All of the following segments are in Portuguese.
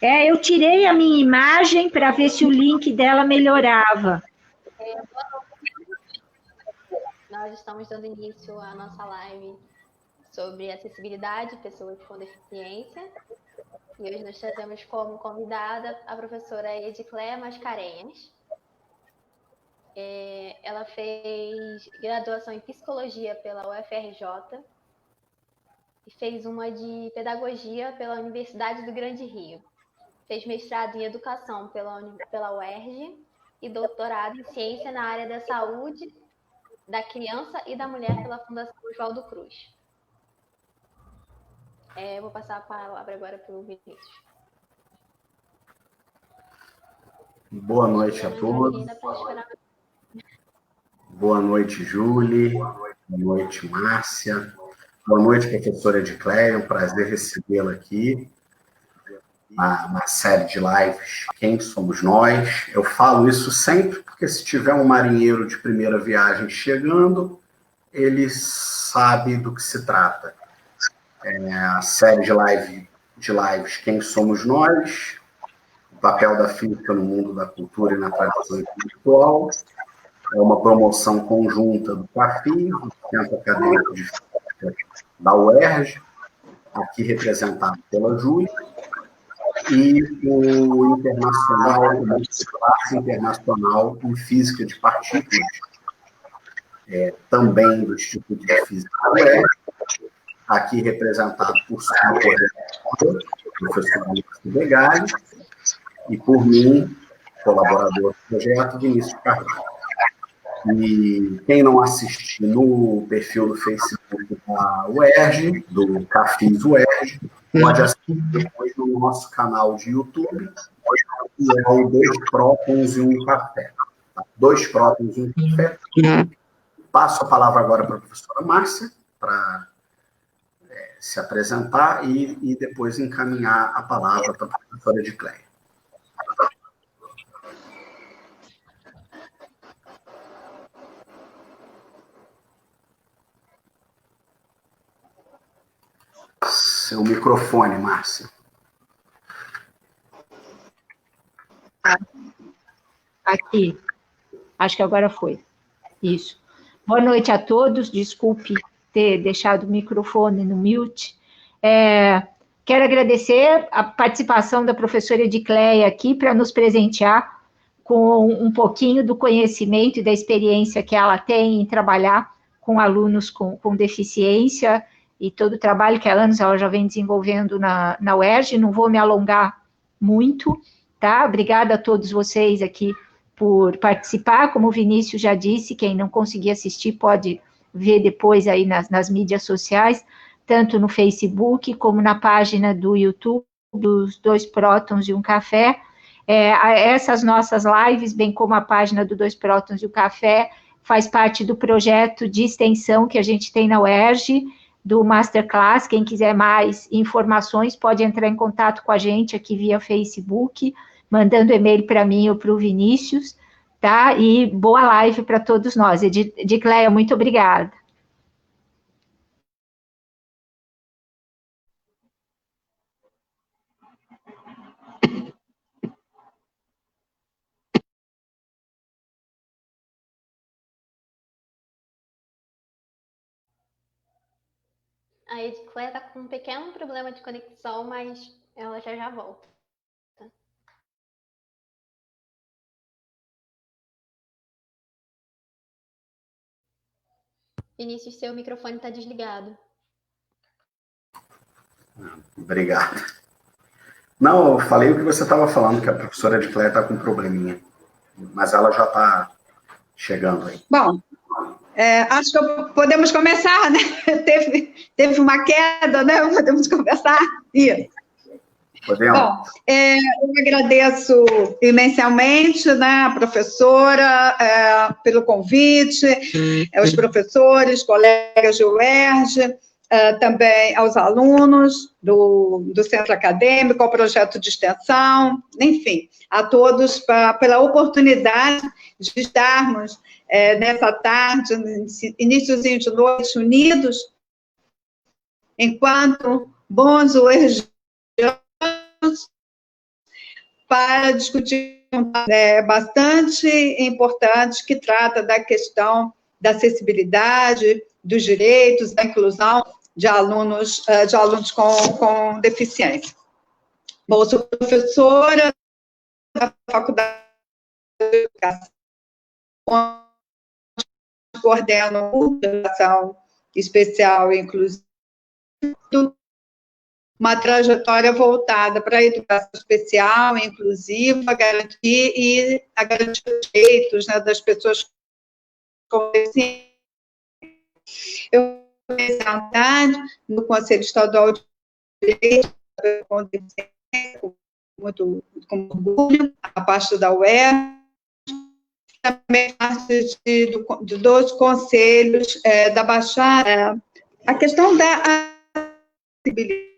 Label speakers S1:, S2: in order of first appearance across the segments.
S1: Eu tirei a minha imagem para ver se o link dela melhorava.
S2: Nós estamos dando início à nossa live sobre acessibilidade, pessoas com deficiência. E hoje nós trazemos como convidada a professora Edicléia Mascarenhas. Ela fez graduação em Psicologia pela UFRJ e fez uma de Pedagogia pela Universidade do Grande Rio. Fez mestrado em Educação pela UERJ e doutorado em Ciência na área da Saúde, da Criança e da Mulher pela Fundação Oswaldo Cruz. Vou passar a palavra agora para o Vinícius.
S3: Boa noite a todos. Boa noite, Júlia. Boa noite, Márcia. Boa noite, professora Edicléia. É um prazer recebê-la aqui. Uma série de lives, Quem Somos Nós? Eu falo isso sempre, porque se tiver um marinheiro de primeira viagem chegando, ele sabe do que se trata. A série de lives Quem Somos Nós? O papel da física no mundo da cultura e na tradição intelectual. É uma promoção conjunta do CAFI, do Centro Acadêmico de Física da UERJ, aqui representado pela Júlia, e o Classe Internacional em Física de Partículas, também do Instituto de Física da UERJ, aqui representado por sua coordenadora, professor Márcio Begali, e por mim, colaborador do projeto, Vinícius Carvalho. E quem não assistir no perfil do Facebook da UERJ, do CAFIS UERJ, pode assistir depois no nosso canal de YouTube, que é o 2 prótons e um café. 2 prótons e um café. Passo a palavra agora para a professora Márcia, para se apresentar e depois encaminhar a palavra para a professora Edicléia. Seu microfone, Márcia.
S1: Aqui. Acho que agora foi. Isso. Boa noite a todos. Desculpe ter deixado o microfone no mute. Quero agradecer a participação da professora Edicléia aqui para nos presentear com um pouquinho do conhecimento e da experiência que ela tem em trabalhar com alunos com deficiência e todo o trabalho que há anos ela já vem desenvolvendo na UERJ. Não vou me alongar muito, tá? Obrigada a todos vocês aqui por participar. Como o Vinícius já disse, quem não conseguir assistir pode ver depois aí nas mídias sociais, tanto no Facebook como na página do YouTube, dos 2 prótons e um café. Essas nossas lives, bem como a página do 2 prótons e o café, faz parte do projeto de extensão que a gente tem na UERJ, do Masterclass. Quem quiser mais informações pode entrar em contato com a gente aqui via Facebook, mandando e-mail para mim ou para o Vinícius, tá? E boa live para todos nós. Edicléia, muito obrigada.
S2: A Edicléia está com um pequeno problema de conexão, mas ela já volta. Vinícius, seu microfone está desligado.
S3: Obrigado. Não, eu falei o que você estava falando, que a professora Edicléia está com um probleminha. Mas ela já está chegando aí.
S4: Bom, acho que podemos começar, né? Teve uma queda, né? Podemos começar? Isso.
S3: Podemos.
S4: Bom, eu agradeço imensamente, né, a professora pelo convite, os professores, colegas de UERJ, também aos alunos do Centro Acadêmico, ao projeto de extensão, enfim, a todos pela oportunidade de estarmos nessa tarde, iníciozinho de noite, unidos, enquanto bons UERJianos, para discutir bastante importante que trata da questão da acessibilidade, dos direitos, da inclusão de alunos com deficiência. Bom, sou professora da Faculdade de Educação, coordeno educação especial e inclusiva, uma trajetória voltada para a educação especial e inclusiva, garantir os direitos, né, das pessoas com deficiência. Eu fui representada no Conselho Estadual de Direitos com Deficiência, com orgulho, a parte da UER, também parte de 2 conselhos da Baixada. A questão da acessibilidade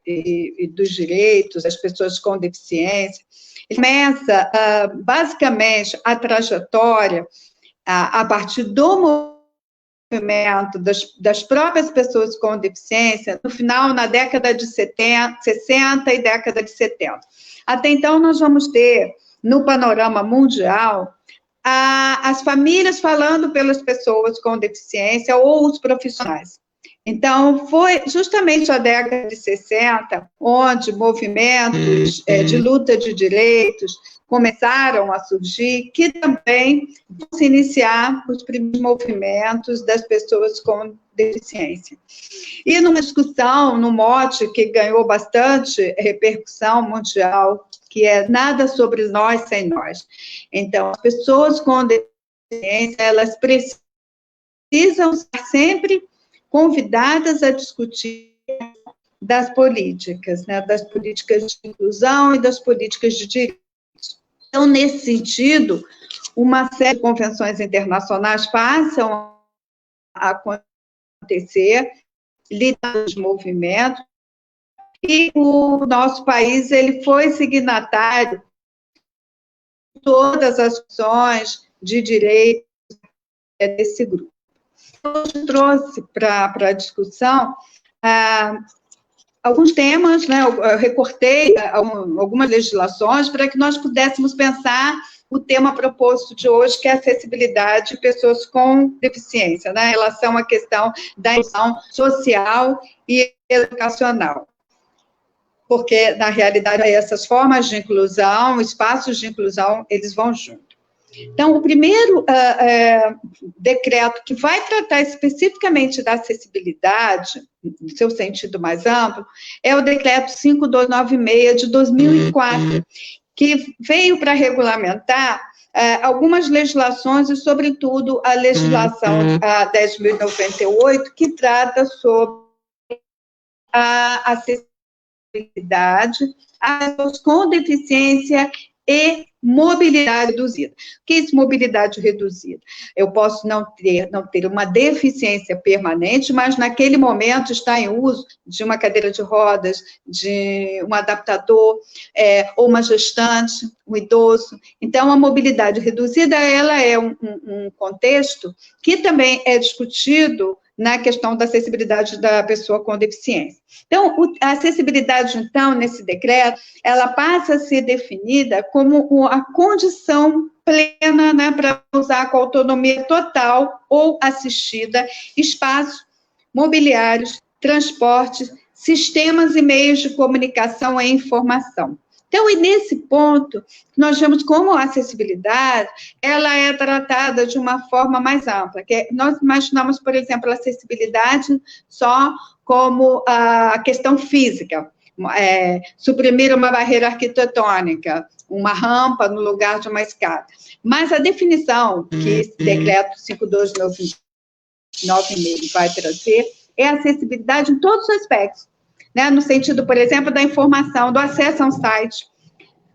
S4: e dos direitos das pessoas com deficiência começa, basicamente, a trajetória a partir do movimento das próprias pessoas com deficiência, no final, na década de 60 e década de 70. Até então, nós vamos ter, no panorama mundial, as famílias falando pelas pessoas com deficiência ou os profissionais. Então, foi justamente a década de 60, onde movimentos de luta de direitos começaram a surgir, que também vão se iniciar os primeiros movimentos das pessoas com deficiência. E numa discussão, num mote que ganhou bastante repercussão mundial, que é nada sobre nós sem nós. Então, as pessoas com deficiência, elas precisam estar sempre convidadas a discutir das políticas, né, das políticas de inclusão e das políticas de direitos. Então, nesse sentido, uma série de convenções internacionais passam a acontecer, liderando os movimentos, e o nosso país ele foi signatário de todas as ações de direitos desse grupo. Eu trouxe para a discussão alguns temas, né, eu recortei algumas legislações para que nós pudéssemos pensar o tema proposto de hoje, que é a acessibilidade de pessoas com deficiência, né, em relação à questão da inclusão social e educacional. Porque, na realidade, essas formas de inclusão, espaços de inclusão, eles vão junto. Então, o primeiro decreto que vai tratar especificamente da acessibilidade, no seu sentido mais amplo, é o decreto 5296 de 2004, que veio para regulamentar algumas legislações e, sobretudo, a legislação 10.098, que trata sobre a acessibilidade às pessoas com deficiência e mobilidade reduzida. O que é isso, mobilidade reduzida? Eu posso não ter uma deficiência permanente, mas naquele momento está em uso de uma cadeira de rodas, de um adaptador, ou uma gestante, um idoso. Então, a mobilidade reduzida, ela é um contexto que também é discutido na questão da acessibilidade da pessoa com deficiência. Então, a acessibilidade, então, nesse decreto, ela passa a ser definida como a condição plena, né, para usar com autonomia total ou assistida, espaços, mobiliários, transportes, sistemas e meios de comunicação e informação. Então, e nesse ponto, nós vemos como a acessibilidade, ela é tratada de uma forma mais ampla, que nós imaginamos, por exemplo, a acessibilidade só como a questão física, suprimir uma barreira arquitetônica, uma rampa no lugar de uma escada. Mas a definição que esse decreto 5296 vai trazer é a acessibilidade em todos os aspectos. Né, no sentido, por exemplo, da informação, do acesso a um site.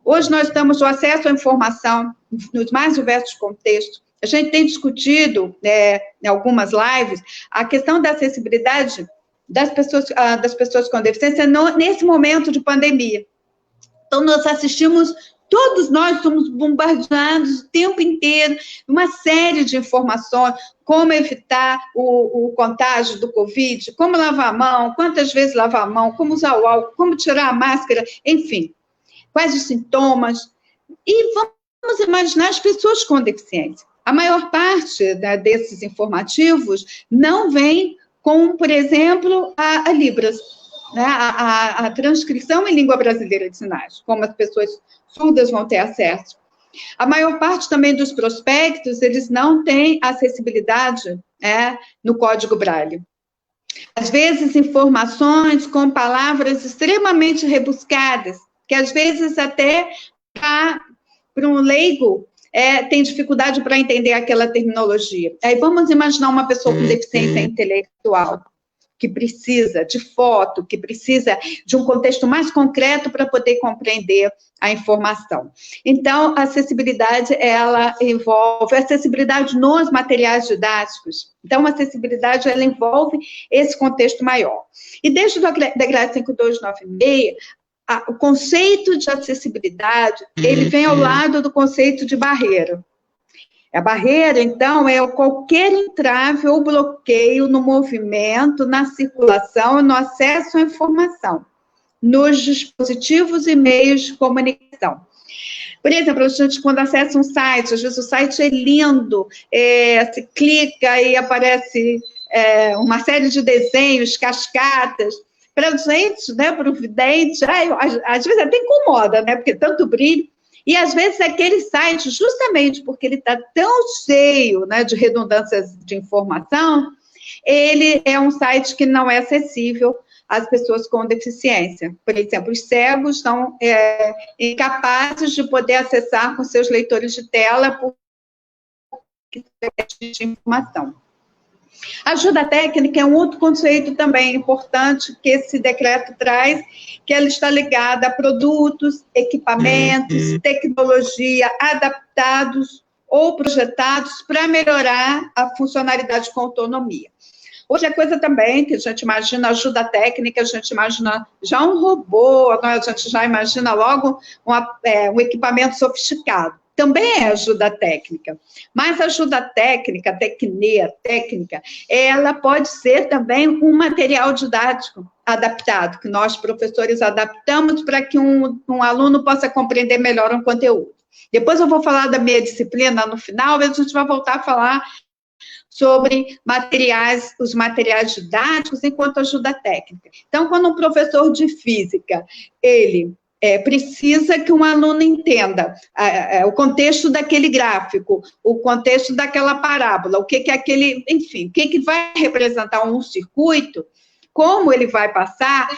S4: Hoje nós estamos no acesso à informação nos mais diversos contextos. A gente tem discutido, em algumas lives, a questão da acessibilidade das pessoas com deficiência nesse momento de pandemia. Então, nós assistimos, todos nós somos bombardeados o tempo inteiro, uma série de informações, como evitar o contágio do Covid, como lavar a mão, quantas vezes lavar a mão, como usar o álcool, como tirar a máscara, enfim. quais os sintomas, e vamos imaginar as pessoas com deficiência. A maior parte desses informativos não vem com, por exemplo, a Libras, né, a transcrição em língua brasileira de sinais, como as pessoas surdas vão ter acesso. A maior parte também dos prospectos, eles não têm acessibilidade no código Braille. Às vezes, informações com palavras extremamente rebuscadas, que às vezes até para um leigo tem dificuldade para entender aquela terminologia. Aí vamos imaginar uma pessoa com deficiência intelectual, que precisa de foto, que precisa de um contexto mais concreto para poder compreender a informação. Então, a acessibilidade, ela envolve acessibilidade nos materiais didáticos. Então, a acessibilidade, ela envolve esse contexto maior. E desde o decreto 5296, o conceito de acessibilidade, ele vem ao lado do conceito de barreira. A barreira, então, é qualquer entrave ou bloqueio no movimento, na circulação, no acesso à informação, nos dispositivos e meios de comunicação. Por exemplo, a gente, quando acessa um site, às vezes o site é lindo, se clica e aparece uma série de desenhos, cascatas. Para a gente, né, para o vidente, às vezes até incomoda, né, porque tanto brilho. E, às vezes, aquele site, justamente porque ele está tão cheio, né, de redundâncias de informação, ele é um site que não é acessível às pessoas com deficiência. Por exemplo, os cegos são incapazes de poder acessar com seus leitores de tela por de informação. Ajuda técnica é um outro conceito também importante que esse decreto traz, que ela está ligada a produtos, equipamentos, tecnologia adaptados ou projetados para melhorar a funcionalidade com autonomia. Outra coisa também que a gente imagina ajuda técnica, a gente imagina já um robô, a gente já imagina logo um equipamento sofisticado. Também é ajuda técnica, mas ajuda técnica, técnica, ela pode ser também um material didático adaptado, que nós, professores, adaptamos para que um aluno possa compreender melhor um conteúdo. Depois eu vou falar da minha disciplina no final, mas a gente vai voltar a falar sobre os materiais didáticos enquanto ajuda técnica. Então, quando um professor de física, ele precisa que um aluno entenda o contexto daquele gráfico, o contexto daquela parábola, o que é aquele, enfim, o que vai representar um circuito, como ele vai passar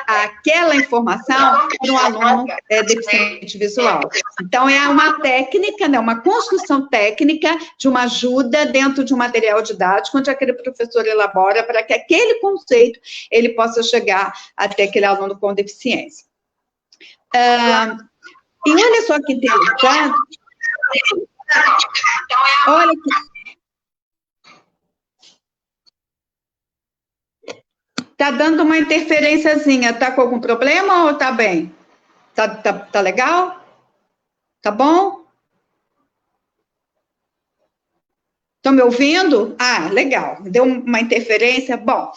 S4: aquela informação para um aluno deficiente visual. Então, é uma técnica, né, uma construção técnica de uma ajuda dentro de um material didático, onde aquele professor elabora para que aquele conceito ele possa chegar até aquele aluno com deficiência. E olha só que interessante. Olha que... Tá dando uma interferênciazinha. Tá com algum problema ou tá bem? Tá legal? Tá bom? Estão me ouvindo? Ah, legal. Deu uma interferência. Bom...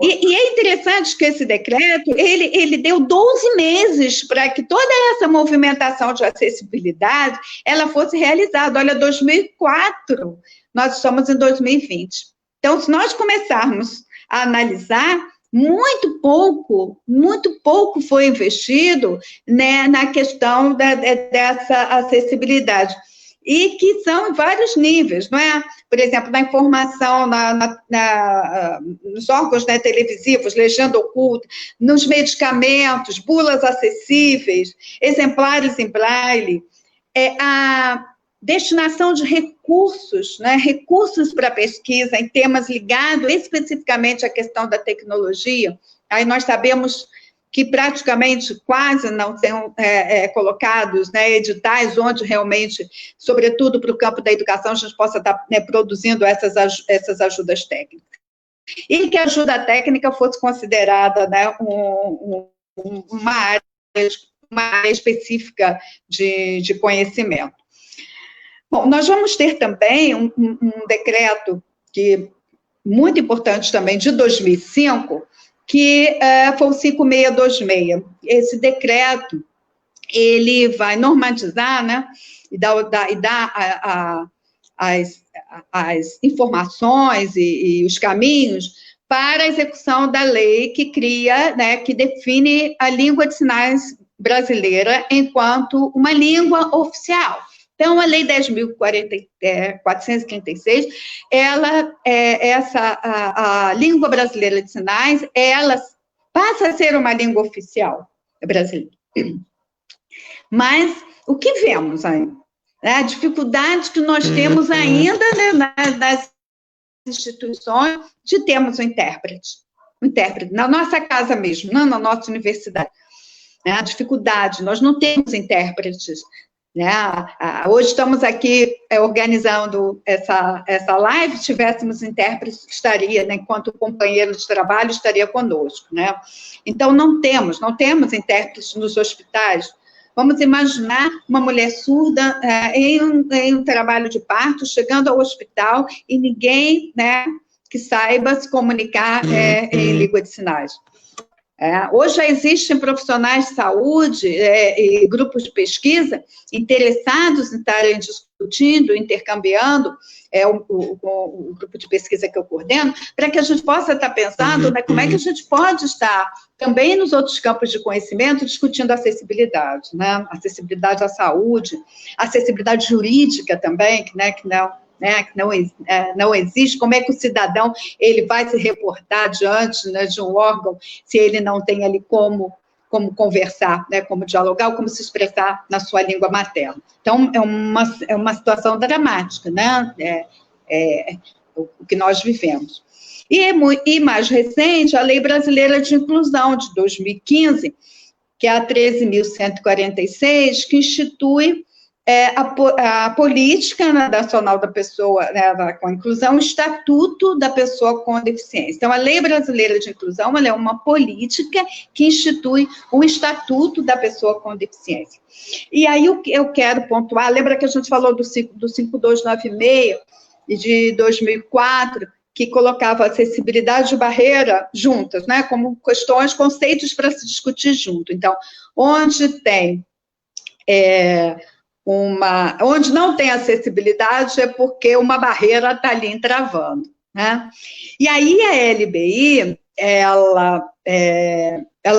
S4: E é interessante que esse decreto, ele deu 12 meses para que toda essa movimentação de acessibilidade, ela fosse realizada. Olha, 2004, nós estamos em 2020. Então, se nós começarmos a analisar, muito pouco foi investido, né, na questão dessa acessibilidade. E que são em vários níveis, não é? Por exemplo, na informação, nos órgãos, né, televisivos, legenda oculta, nos medicamentos, bulas acessíveis, exemplares em braille, a destinação de recursos, né, recursos para pesquisa em temas ligados especificamente à questão da tecnologia. Aí nós sabemos que praticamente quase não são colocados, né, editais onde realmente, sobretudo para o campo da educação, a gente possa estar, né, produzindo essas ajudas técnicas. E que a ajuda técnica fosse considerada, né, uma área específica de conhecimento. Bom, nós vamos ter também um decreto que muito importante também, de 2005, que foi o 5626. Esse decreto, ele vai normatizar, né, e dar as informações e os caminhos para a execução da lei que cria, né, que define a língua de sinais brasileira enquanto uma língua oficial. Então, a Lei 10.436, ela, a língua brasileira de sinais, ela passa a ser uma língua oficial brasileira. Mas o que vemos aí? A dificuldade que nós temos ainda, né, nas instituições de termos um intérprete, na nossa casa mesmo, não na nossa universidade. A dificuldade, nós não temos intérpretes. Né? Hoje estamos aqui organizando essa live, se tivéssemos intérprete, estaria, né, enquanto companheiro de trabalho, estaria conosco. Né? Então, não temos intérpretes nos hospitais. Vamos imaginar uma mulher surda em um trabalho de parto, chegando ao hospital, e ninguém, né, que saiba se comunicar em língua de sinais. Hoje já existem profissionais de saúde e grupos de pesquisa interessados em estarem discutindo, intercambiando, o grupo de pesquisa que eu coordeno, para que a gente possa estar pensando, né, como é que a gente pode estar também nos outros campos de conhecimento discutindo acessibilidade, né, acessibilidade à saúde, acessibilidade jurídica também, que não existe, como é que o cidadão ele vai se reportar diante, né, de um órgão se ele não tem ali como conversar, né, como dialogar, ou como se expressar na sua língua materna. Então, é uma situação dramática, né, o que nós vivemos. E mais recente, a Lei Brasileira de Inclusão, de 2015, que é a 13.146, que institui a Política Nacional da Pessoa, né, com a Inclusão, o Estatuto da Pessoa com Deficiência. Então, a Lei Brasileira de Inclusão, ela é uma política que institui o Estatuto da Pessoa com Deficiência. E aí eu quero pontuar, lembra que a gente falou do 5296 de 2004, que colocava acessibilidade e barreira juntas, né, como questões, conceitos para se discutir junto. Então, onde tem onde não tem acessibilidade é porque uma barreira está ali entravando, né? E aí a LBI, ela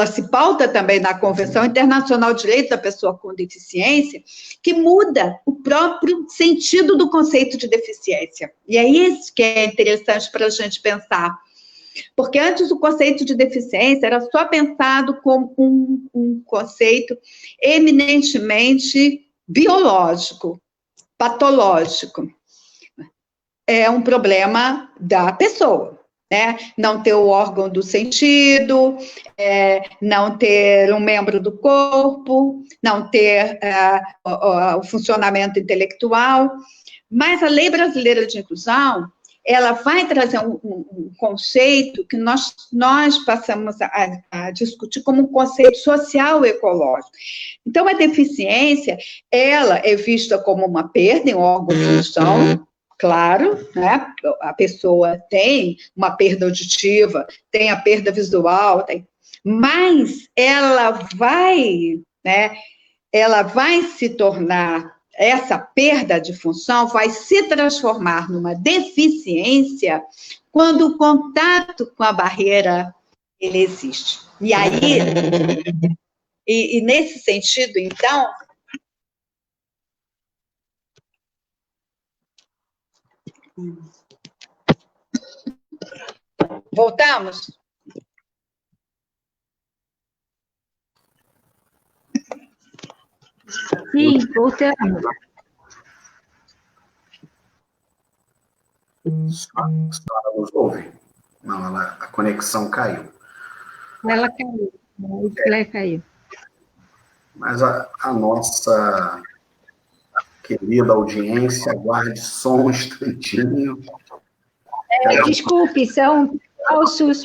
S4: se pauta também na Convenção Internacional de Direitos da Pessoa com Deficiência, que muda o próprio sentido do conceito de deficiência. E é isso que é interessante para a gente pensar. Porque antes o conceito de deficiência era só pensado como um conceito eminentemente biológico, patológico. É um problema da pessoa, né? Não ter o órgão do sentido, não ter um membro do corpo, não ter o funcionamento intelectual. Mas a Lei Brasileira de Inclusão, ela vai trazer um conceito que nós passamos a discutir como um conceito social ecológico. Então, a deficiência, ela é vista como uma perda em órgão de função, claro, né? A pessoa tem uma perda auditiva, tem a perda visual, mas ela vai se tornar, essa perda de função vai se transformar numa deficiência quando o contato com a barreira ele existe. E aí, e nesse sentido, então, voltamos?
S1: Sim, voltamos.
S3: A senhora nos ouve? Não, a conexão caiu.
S1: Ela caiu. Ela caiu.
S3: Mas a nossa querida audiência, aguarde só um instantinho.
S1: Desculpe, são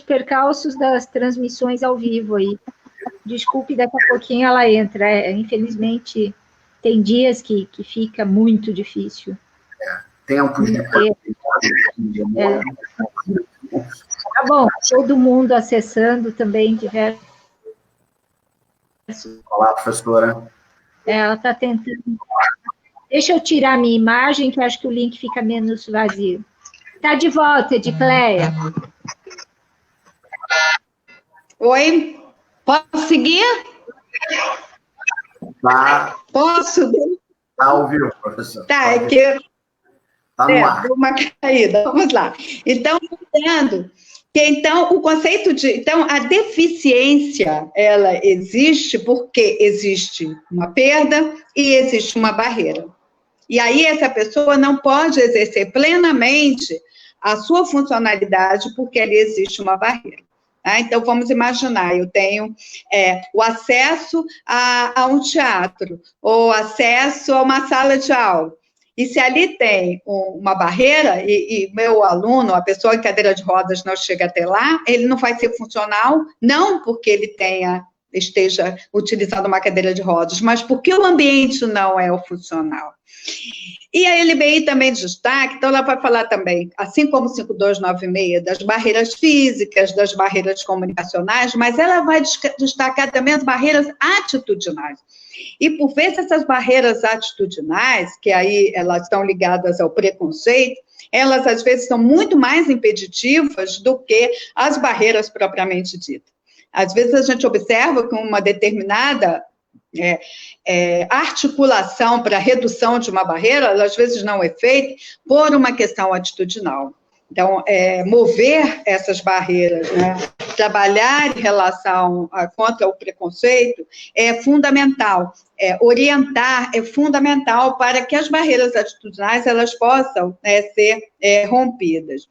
S1: percalços das transmissões ao vivo aí. Desculpe, daqui a pouquinho ela entra. Infelizmente, tem dias que fica muito difícil.
S3: Tempo de...
S1: Tá bom, todo mundo acessando também diversos.
S3: Olá, professora.
S1: Ela está tentando... Deixa eu tirar minha imagem, que eu acho que o link fica menos vazio. Está de volta, Edicleia.
S4: Oi? Posso seguir?
S3: Tá.
S4: Posso?
S3: Tá ao vivo, professor.
S4: Tá, é que...
S3: Tá no ar.
S4: Deu uma caída. Vamos lá. Então, entendo que, então, o conceito de... Então, a deficiência, ela existe porque existe uma perda e existe uma barreira. E aí, essa pessoa não pode exercer plenamente a sua funcionalidade porque ali existe uma barreira. Tá? Então, vamos imaginar, eu tenho o acesso a um teatro, ou acesso a uma sala de aula. E se ali tem uma barreira, e meu aluno, a pessoa em cadeira de rodas não chega até lá, ele não vai ser funcional, não porque ele esteja utilizando uma cadeira de rodas, mas porque o ambiente não é o funcional. E a LBI também destaca, então ela vai falar também, assim como 5296, das barreiras físicas, das barreiras comunicacionais, mas ela vai destacar também as barreiras atitudinais. E por vezes essas barreiras atitudinais, que aí elas estão ligadas ao preconceito, elas às vezes são muito mais impeditivas do que as barreiras propriamente ditas. Às vezes a gente observa que uma determinada articulação para redução de uma barreira, ela, às vezes não é feita por uma questão atitudinal. Então, mover essas barreiras, né, trabalhar em relação contra o preconceito é fundamental, orientar é fundamental para que as barreiras atitudinais elas possam ser rompidas.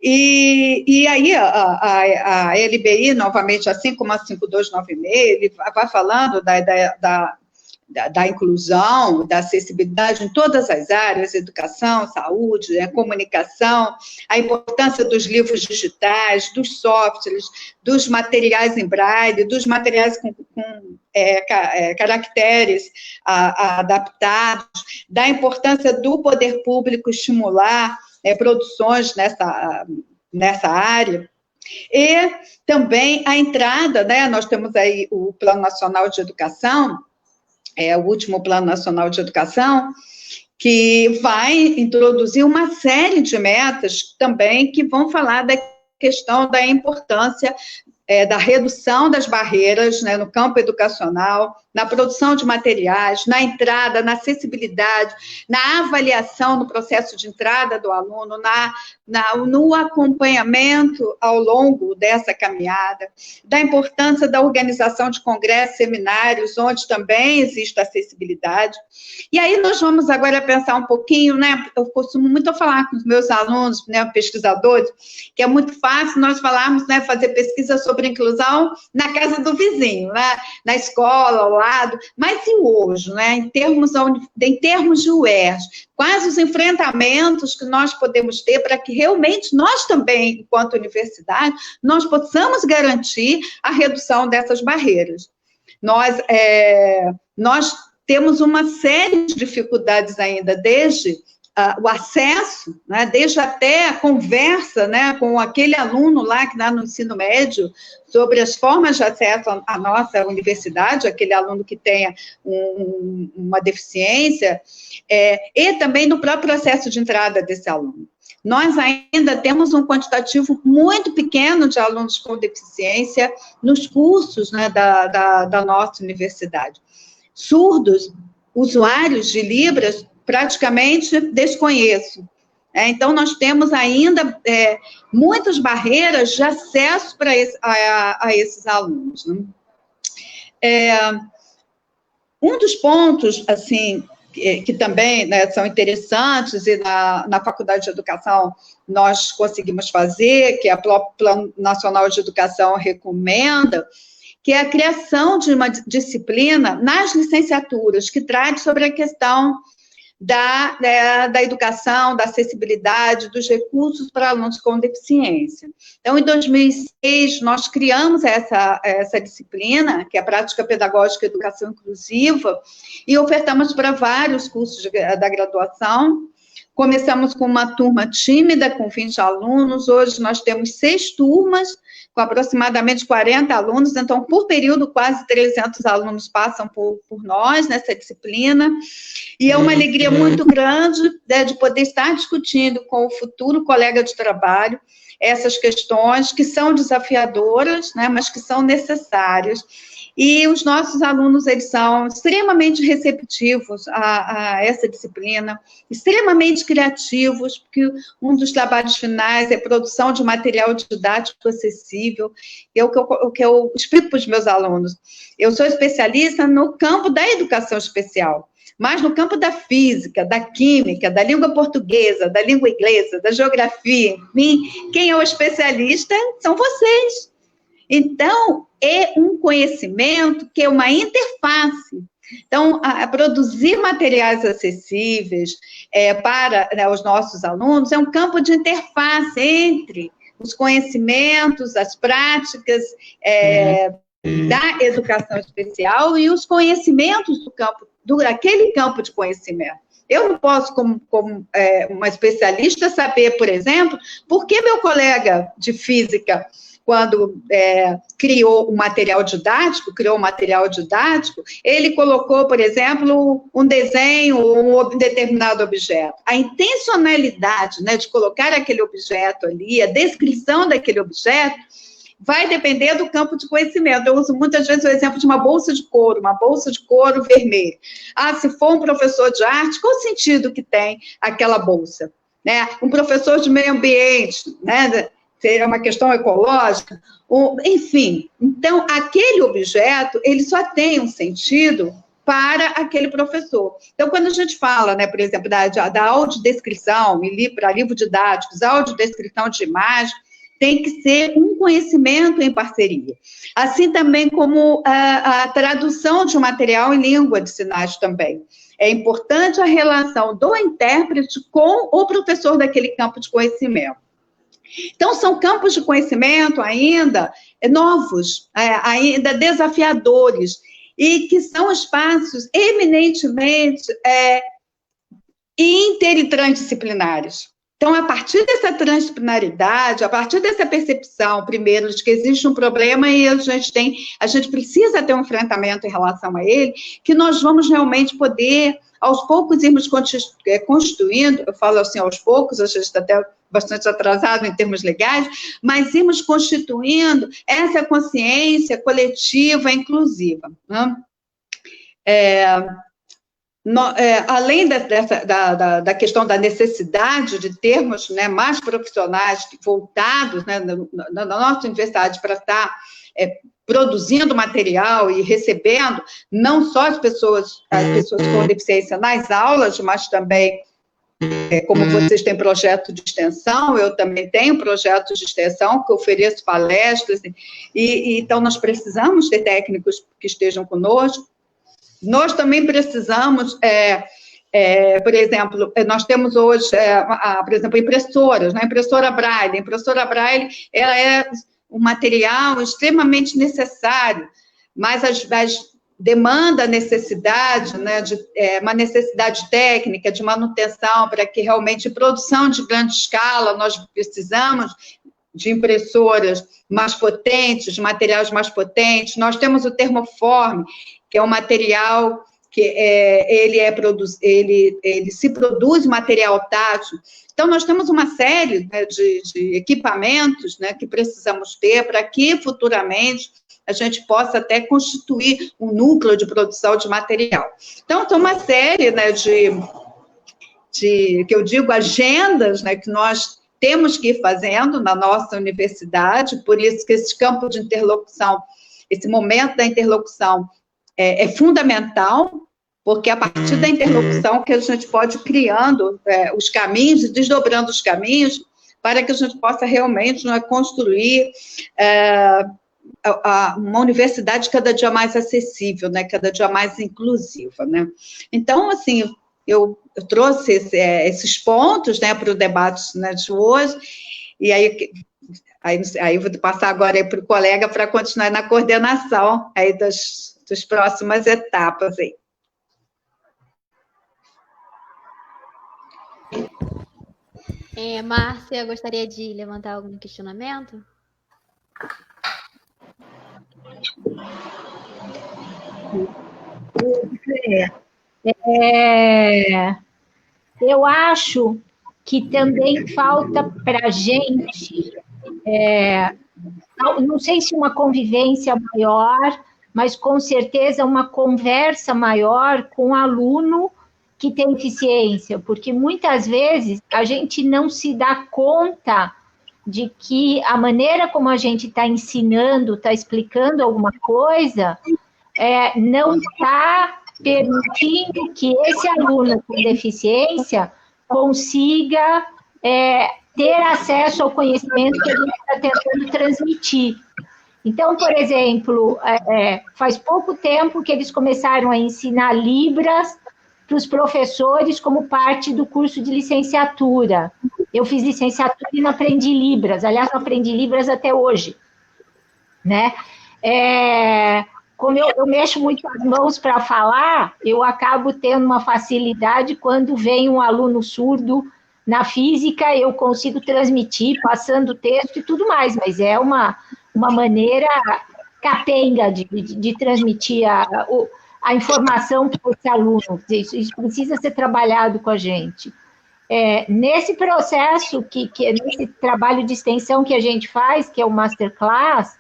S4: E aí, a LBI, novamente, assim como a 5296, ele vai falando da inclusão, da acessibilidade em todas as áreas, educação, saúde, comunicação, a importância dos livros digitais, dos softwares, dos materiais em braille, dos materiais com caracteres adaptados, da importância do poder público estimular produções nessa área, e também a entrada, né, nós temos aí o Plano Nacional de Educação, o último Plano Nacional de Educação, que vai introduzir uma série de metas também que vão falar da questão da importância da redução das barreiras, né, no campo educacional, na produção de materiais, na entrada, na acessibilidade, na avaliação no processo de entrada do aluno, no acompanhamento ao longo dessa caminhada, da importância da organização de congressos, seminários, onde também existe acessibilidade. E aí nós vamos agora pensar um pouquinho, né, eu costumo muito falar com os meus alunos, né, pesquisadores, que é muito fácil nós falarmos, né, fazer pesquisa sobre inclusão na casa do vizinho, né, na escola, ao lado, mas e hoje, né, em termos de UERJ, quais os enfrentamentos que nós podemos ter para que realmente nós também, enquanto universidade, nós possamos garantir a redução dessas barreiras. Nós temos uma série de dificuldades ainda, desde o acesso, né, desde até a conversa, né, com aquele aluno lá que está no ensino médio, sobre as formas de acesso à nossa universidade, aquele aluno que tenha uma deficiência, e também no próprio processo de entrada desse aluno. Nós ainda temos um quantitativo muito pequeno de alunos com deficiência nos cursos, né, da nossa universidade. Surdos, usuários de Libras, praticamente desconheço. Então, nós temos ainda muitas barreiras de acesso a esses alunos. Né? Um dos pontos, assim, que também, né, são interessantes, e na Faculdade de Educação nós conseguimos fazer, que a própria Plano Nacional de Educação recomenda, que é a criação de uma disciplina nas licenciaturas, que trate sobre a questão da educação, da acessibilidade, dos recursos para alunos com deficiência. Então, em 2006, nós criamos essa disciplina, que é a Prática Pedagógica e Educação Inclusiva, e ofertamos para vários cursos da graduação, Começamos com uma turma tímida, com 20 alunos, hoje nós temos 6 turmas, com aproximadamente 40 alunos, então, por período, quase 300 alunos passam por nós nessa disciplina, e é uma alegria muito grande, né, de poder estar discutindo com o futuro colega de trabalho essas questões que são desafiadoras, né, mas que são necessárias. E os nossos alunos, eles são extremamente receptivos a essa disciplina, extremamente criativos, porque um dos trabalhos finais é produção de material didático acessível, é o que eu explico para os meus alunos. Eu sou especialista no campo da educação especial, mas no campo da física, da química, da língua portuguesa, da língua inglesa, da geografia, enfim, quem é o especialista são vocês. Então, é um conhecimento que é uma interface. Então, produzir materiais acessíveis para, né, os nossos alunos é um campo de interface entre os conhecimentos, as práticas da educação especial e os conhecimentos daquele campo de conhecimento. Eu não posso, como uma especialista, saber, por exemplo, por que meu colega de física, quando criou um material didático, ele colocou, por exemplo, um desenho ou um determinado objeto. A intencionalidade, né, de colocar aquele objeto ali, a descrição daquele objeto, vai depender do campo de conhecimento. Eu uso muitas vezes o exemplo de uma bolsa de couro vermelha. Se for um professor de arte, qual o sentido que tem aquela bolsa? Né? Um professor de meio ambiente, né? Seria uma questão ecológica, enfim. Então, aquele objeto, ele só tem um sentido para aquele professor. Então, quando a gente fala, né, por exemplo, da audiodescrição, para livros didáticos, audiodescrição de imagem, tem que ser um conhecimento em parceria. Assim também como a tradução de um material em língua de sinais também. É importante a relação do intérprete com o professor daquele campo de conhecimento. Então, são campos de conhecimento ainda novos, ainda desafiadores, e que são espaços eminentemente inter e transdisciplinares. Então, a partir dessa transdisciplinaridade, a partir dessa percepção, primeiro, de que existe um problema e a gente precisa ter um enfrentamento em relação a ele, que nós vamos realmente poder, aos poucos, irmos construindo, eu falo assim, aos poucos, a gente está até bastante atrasado em termos legais, mas irmos constituindo essa consciência coletiva inclusiva, né? Além da questão da necessidade de termos, né, mais profissionais voltados, né, na nossa universidade para estar produzindo material e recebendo não só as pessoas com deficiência nas aulas, mas também, como vocês têm projeto de extensão, eu também tenho projetos de extensão que ofereço palestras, então nós precisamos ter técnicos que estejam conosco. Nós também precisamos, por exemplo, nós temos hoje, por exemplo, impressoras, né? Impressora Braille. A impressora Braille, ela é um material extremamente necessário, mas demanda necessidade, né, uma necessidade técnica, de manutenção, para que realmente, produção de grande escala, nós precisamos de impressoras mais potentes, de materiais mais potentes. Nós temos o termoforme, que é um material que ele se produz material tátil. Então, nós temos uma série, né, de equipamentos, né, que precisamos ter para que, futuramente, a gente possa até constituir um núcleo de produção de material. Então, tem uma série, né, que eu digo, agendas, né, que nós temos que ir fazendo na nossa universidade, por isso que esse campo de interlocução, esse momento da interlocução é fundamental, porque a partir da interlocução que a gente pode ir criando os caminhos e desdobrando os caminhos para que a gente possa realmente, né, construir uma universidade cada dia mais acessível, né, cada dia mais inclusiva, né. Então, assim, eu trouxe esses pontos, né, para o debate, né, de hoje, e aí eu vou passar agora para o colega para continuar na coordenação aí das próximas etapas aí.
S2: Márcia, gostaria de levantar algum questionamento?
S1: Eu acho que também falta para a gente, não sei se uma convivência maior, mas com certeza uma conversa maior com o aluno que tem deficiência, porque muitas vezes a gente não se dá conta de que a maneira como a gente está ensinando, está explicando alguma coisa, não está permitindo que esse aluno com deficiência consiga ter acesso ao conhecimento que a gente está tentando transmitir. Então, por exemplo, faz pouco tempo que eles começaram a ensinar Libras para os professores como parte do curso de licenciatura. Eu fiz licenciatura e não aprendi Libras, aliás, não aprendi Libras até hoje, né? Como eu mexo muito as mãos para falar, eu acabo tendo uma facilidade quando vem um aluno surdo na física, eu consigo transmitir, passando o texto e tudo mais, mas é uma maneira capenga de transmitir a informação para esse aluno. Isso precisa ser trabalhado com a gente. Nesse processo, nesse trabalho de extensão que a gente faz, que é o Masterclass,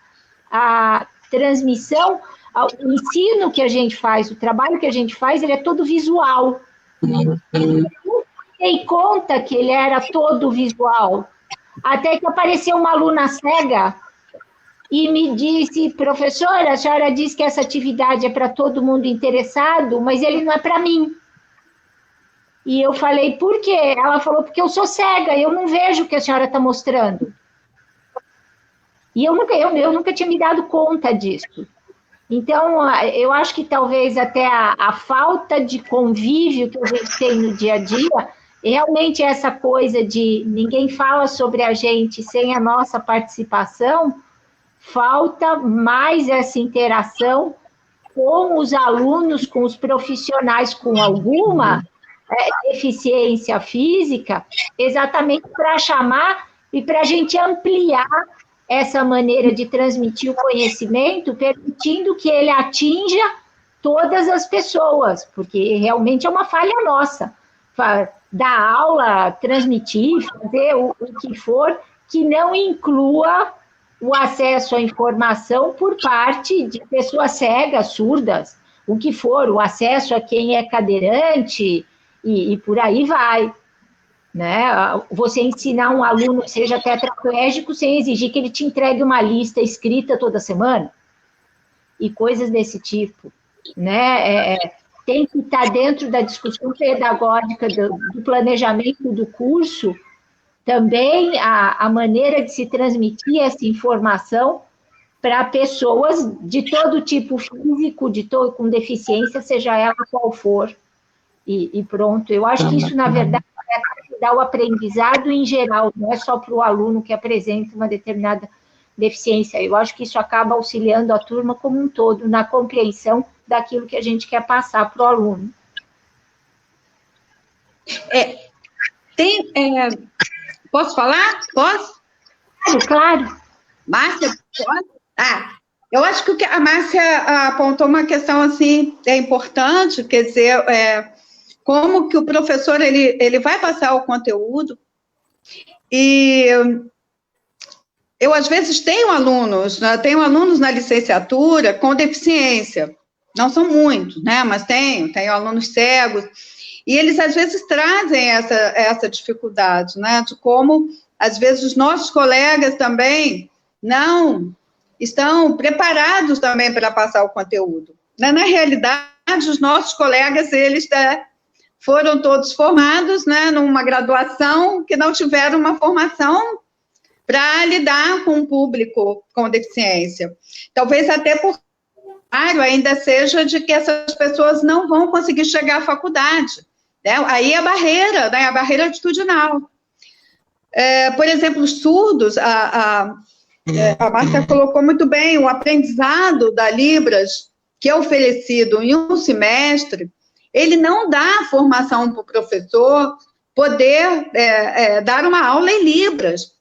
S1: a transmissão, o ensino que a gente faz, o trabalho que a gente faz, ele é todo visual. Eu não dei conta que ele era todo visual, até que apareceu uma aluna cega e me disse, professora, a senhora disse que essa atividade é para todo mundo interessado, mas ele não é para mim. E eu falei, por quê? Ela falou, porque eu sou cega, eu não vejo o que a senhora está mostrando. E eu nunca tinha me dado conta disso. Então, eu acho que talvez até a falta de convívio que a gente tem no dia a dia, realmente essa coisa de ninguém fala sobre a gente sem a nossa participação, falta mais essa interação com os alunos, com os profissionais com alguma deficiência física, exatamente para chamar e para a gente ampliar essa maneira de transmitir o conhecimento, permitindo que ele atinja todas as pessoas, porque realmente é uma falha nossa. Dar aula, transmitir, fazer o que for, que não inclua o acesso à informação por parte de pessoas cegas, surdas, o que for, o acesso a quem é cadeirante, e por aí vai. Né? Você ensinar um aluno que seja tetraplégico sem exigir que ele te entregue uma lista escrita toda semana, e coisas desse tipo. Né? Tem que estar dentro da discussão pedagógica do planejamento do curso, também a maneira de se transmitir essa informação para pessoas de todo tipo físico, com deficiência, seja ela qual for, e pronto. Eu acho que isso, na verdade, é ajudar o aprendizado em geral, não é só para o aluno que apresenta uma determinada deficiência. Eu acho que isso acaba auxiliando a turma como um todo, na compreensão daquilo que a gente quer passar para o aluno.
S4: Posso falar? Posso?
S1: Claro.
S4: Márcia, pode? Eu acho que a Márcia apontou uma questão assim, importante, quer dizer, como que o professor ele vai passar o conteúdo, e eu às vezes tenho alunos na licenciatura com deficiência, não são muitos, né, mas tenho alunos cegos, e eles às vezes trazem essa dificuldade, né, de como às vezes os nossos colegas também não estão preparados também para passar o conteúdo. Na realidade, os nossos colegas, eles foram todos formados, né, numa graduação, que não tiveram uma formação para lidar com o público com deficiência. Talvez até por ainda seja de que essas pessoas não vão conseguir chegar à faculdade. Né? Aí a barreira, né, a barreira atitudinal. Por exemplo, os surdos, a Márcia colocou muito bem, o aprendizado da Libras, que é oferecido em um semestre, ele não dá formação para o professor poder dar uma aula em Libras.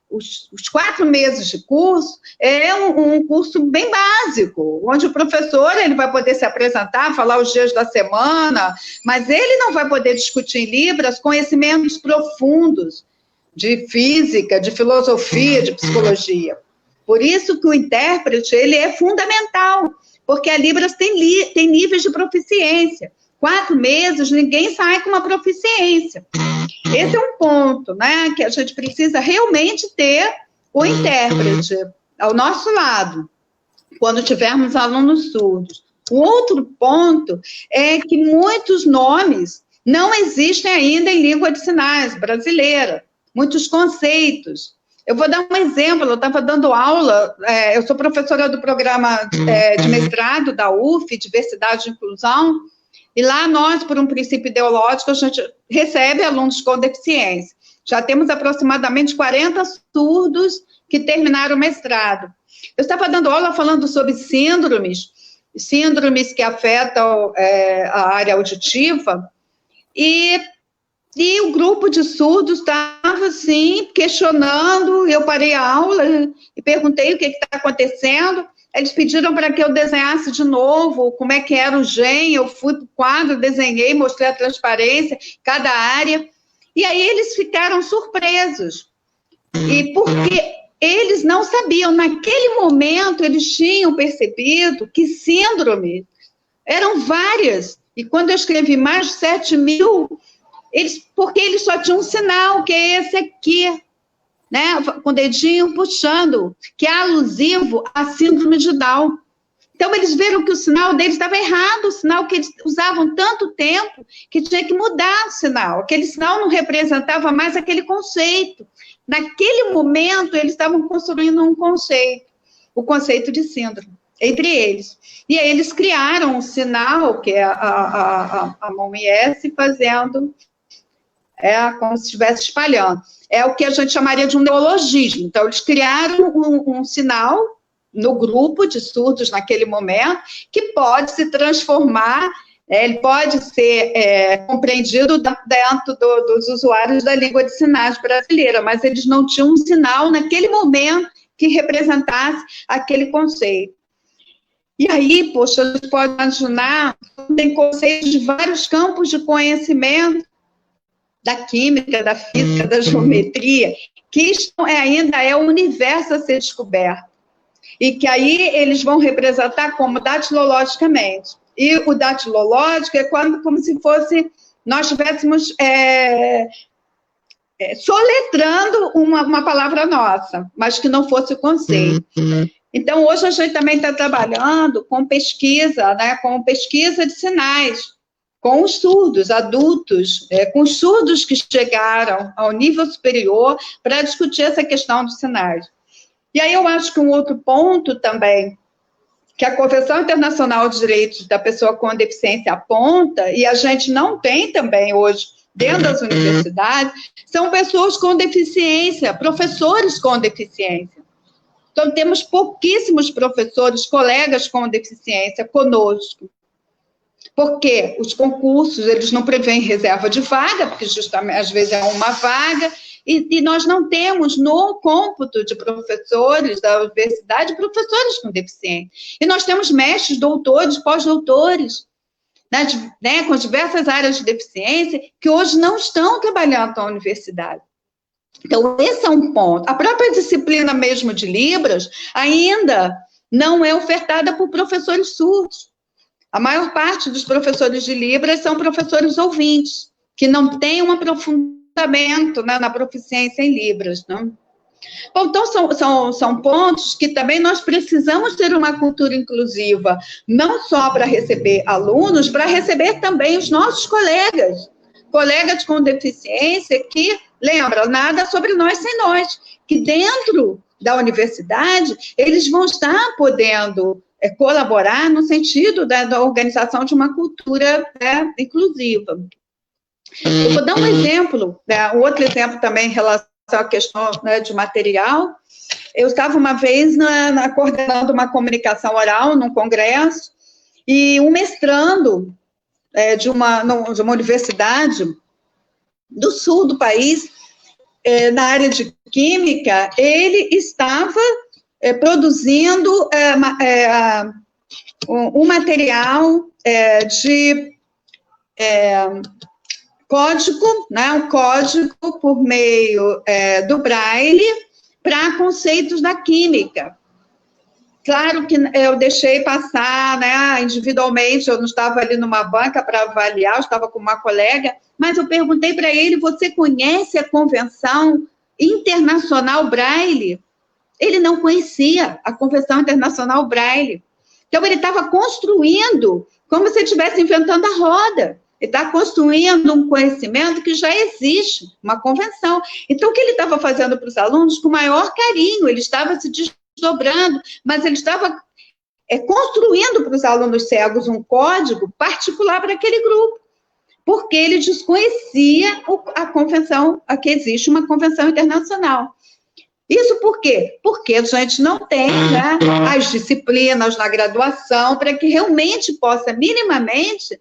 S4: Os 4 meses de curso é um curso bem básico, onde o professor ele vai poder se apresentar, falar os dias da semana, mas ele não vai poder discutir em Libras conhecimentos profundos de física, de filosofia, de psicologia. Por isso que o intérprete ele é fundamental, porque a Libras tem níveis de proficiência. 4 meses, ninguém sai com uma proficiência. Esse é um ponto, né, que a gente precisa realmente ter o intérprete ao nosso lado, quando tivermos alunos surdos. O outro ponto é que muitos nomes não existem ainda em língua de sinais brasileira, muitos conceitos. Eu vou dar um exemplo, eu estava dando aula, eu sou professora do programa de mestrado da UF, Diversidade e Inclusão, e lá nós, por um princípio ideológico, a gente recebe alunos com deficiência. Já temos aproximadamente 40 surdos que terminaram o mestrado. Eu estava dando aula falando sobre síndromes que afetam a área auditiva, e o grupo de surdos estava, assim, questionando, eu parei a aula e perguntei o que está acontecendo. Eles pediram para que eu desenhasse de novo como é que era o GEM, eu fui para o quadro, desenhei, mostrei a transparência, cada área, e aí eles ficaram surpresos, e porque eles não sabiam, naquele momento eles tinham percebido que síndromes eram várias, e quando eu escrevi mais de 7.000, porque eles só tinham um sinal, que é esse aqui, né, com o dedinho puxando, que é alusivo à síndrome de Down. Então, eles viram que o sinal deles estava errado, o sinal que eles usavam tanto tempo, que tinha que mudar o sinal. Aquele sinal não representava mais aquele conceito. Naquele momento, eles estavam construindo um conceito, o conceito de síndrome, entre eles. E aí, eles criaram um sinal, que é a mão IS, fazendo, como se estivesse espalhando. É o que a gente chamaria de um neologismo. Então, eles criaram um sinal no grupo de surdos naquele momento, que pode se transformar, ele pode ser compreendido dentro dos usuários da língua de sinais brasileira, mas eles não tinham um sinal naquele momento que representasse aquele conceito. E aí, poxa, a gente pode imaginar, tem conceitos de vários campos de conhecimento, da química, da física, da geometria, que isso ainda é o universo a ser descoberto. E que aí eles vão representar como datilologicamente. E o datilológico é como se fosse, nós estivéssemos soletrando uma palavra nossa, mas que não fosse o conceito. Então, hoje a gente também está trabalhando com pesquisa, né, com pesquisa de sinais, com os surdos, adultos, com os surdos que chegaram ao nível superior para discutir essa questão dos sinais. E aí eu acho que um outro ponto também, que a Convenção Internacional de Direitos da Pessoa com Deficiência aponta, e a gente não tem também hoje dentro das universidades, são pessoas com deficiência, professores com deficiência. Então, temos pouquíssimos professores, colegas com deficiência conosco. Porque os concursos, eles não prevêem reserva de vaga, porque justamente, às vezes, é uma vaga, e nós não temos no cômputo de professores da universidade, professores com deficiência. E nós temos mestres, doutores, pós-doutores, né, com diversas áreas de deficiência, que hoje não estão trabalhando na universidade. Então, esse é um ponto. A própria disciplina mesmo de Libras ainda não é ofertada por professores surdos. A maior parte dos professores de Libras são professores ouvintes, que não têm um aprofundamento, né, na proficiência em Libras. Né? Bom, então, são pontos que também nós precisamos ter uma cultura inclusiva, não só para receber alunos, para receber também os nossos colegas com deficiência, que, lembra, nada sobre nós sem nós, que dentro da universidade, eles vão estar podendo colaborar no sentido da organização de uma cultura, né, inclusiva. Eu vou dar um exemplo, né, um outro exemplo também em relação à questão, né, de material. Eu estava uma vez coordenando uma comunicação oral num congresso, e um mestrando de uma universidade do sul do país, na área de química, ele estava produzindo um material de código, né, um código por meio do Braille para conceitos da química. Claro que eu deixei passar, né, individualmente, eu não estava ali numa banca para avaliar, eu estava com uma colega, mas eu perguntei para ele, você conhece a Convenção Internacional Braille? Ele não conhecia a Convenção Internacional Braille. Então, ele estava construindo, como se estivesse inventando a roda. Ele está construindo um conhecimento que já existe, uma convenção. Então, o que ele estava fazendo para os alunos com o maior carinho, ele estava se desdobrando, mas ele estava construindo para os alunos cegos um código particular para aquele grupo, porque ele desconhecia a convenção, que existe uma convenção internacional. Isso por quê? Porque a gente não tem, né, as disciplinas na graduação para que realmente possa minimamente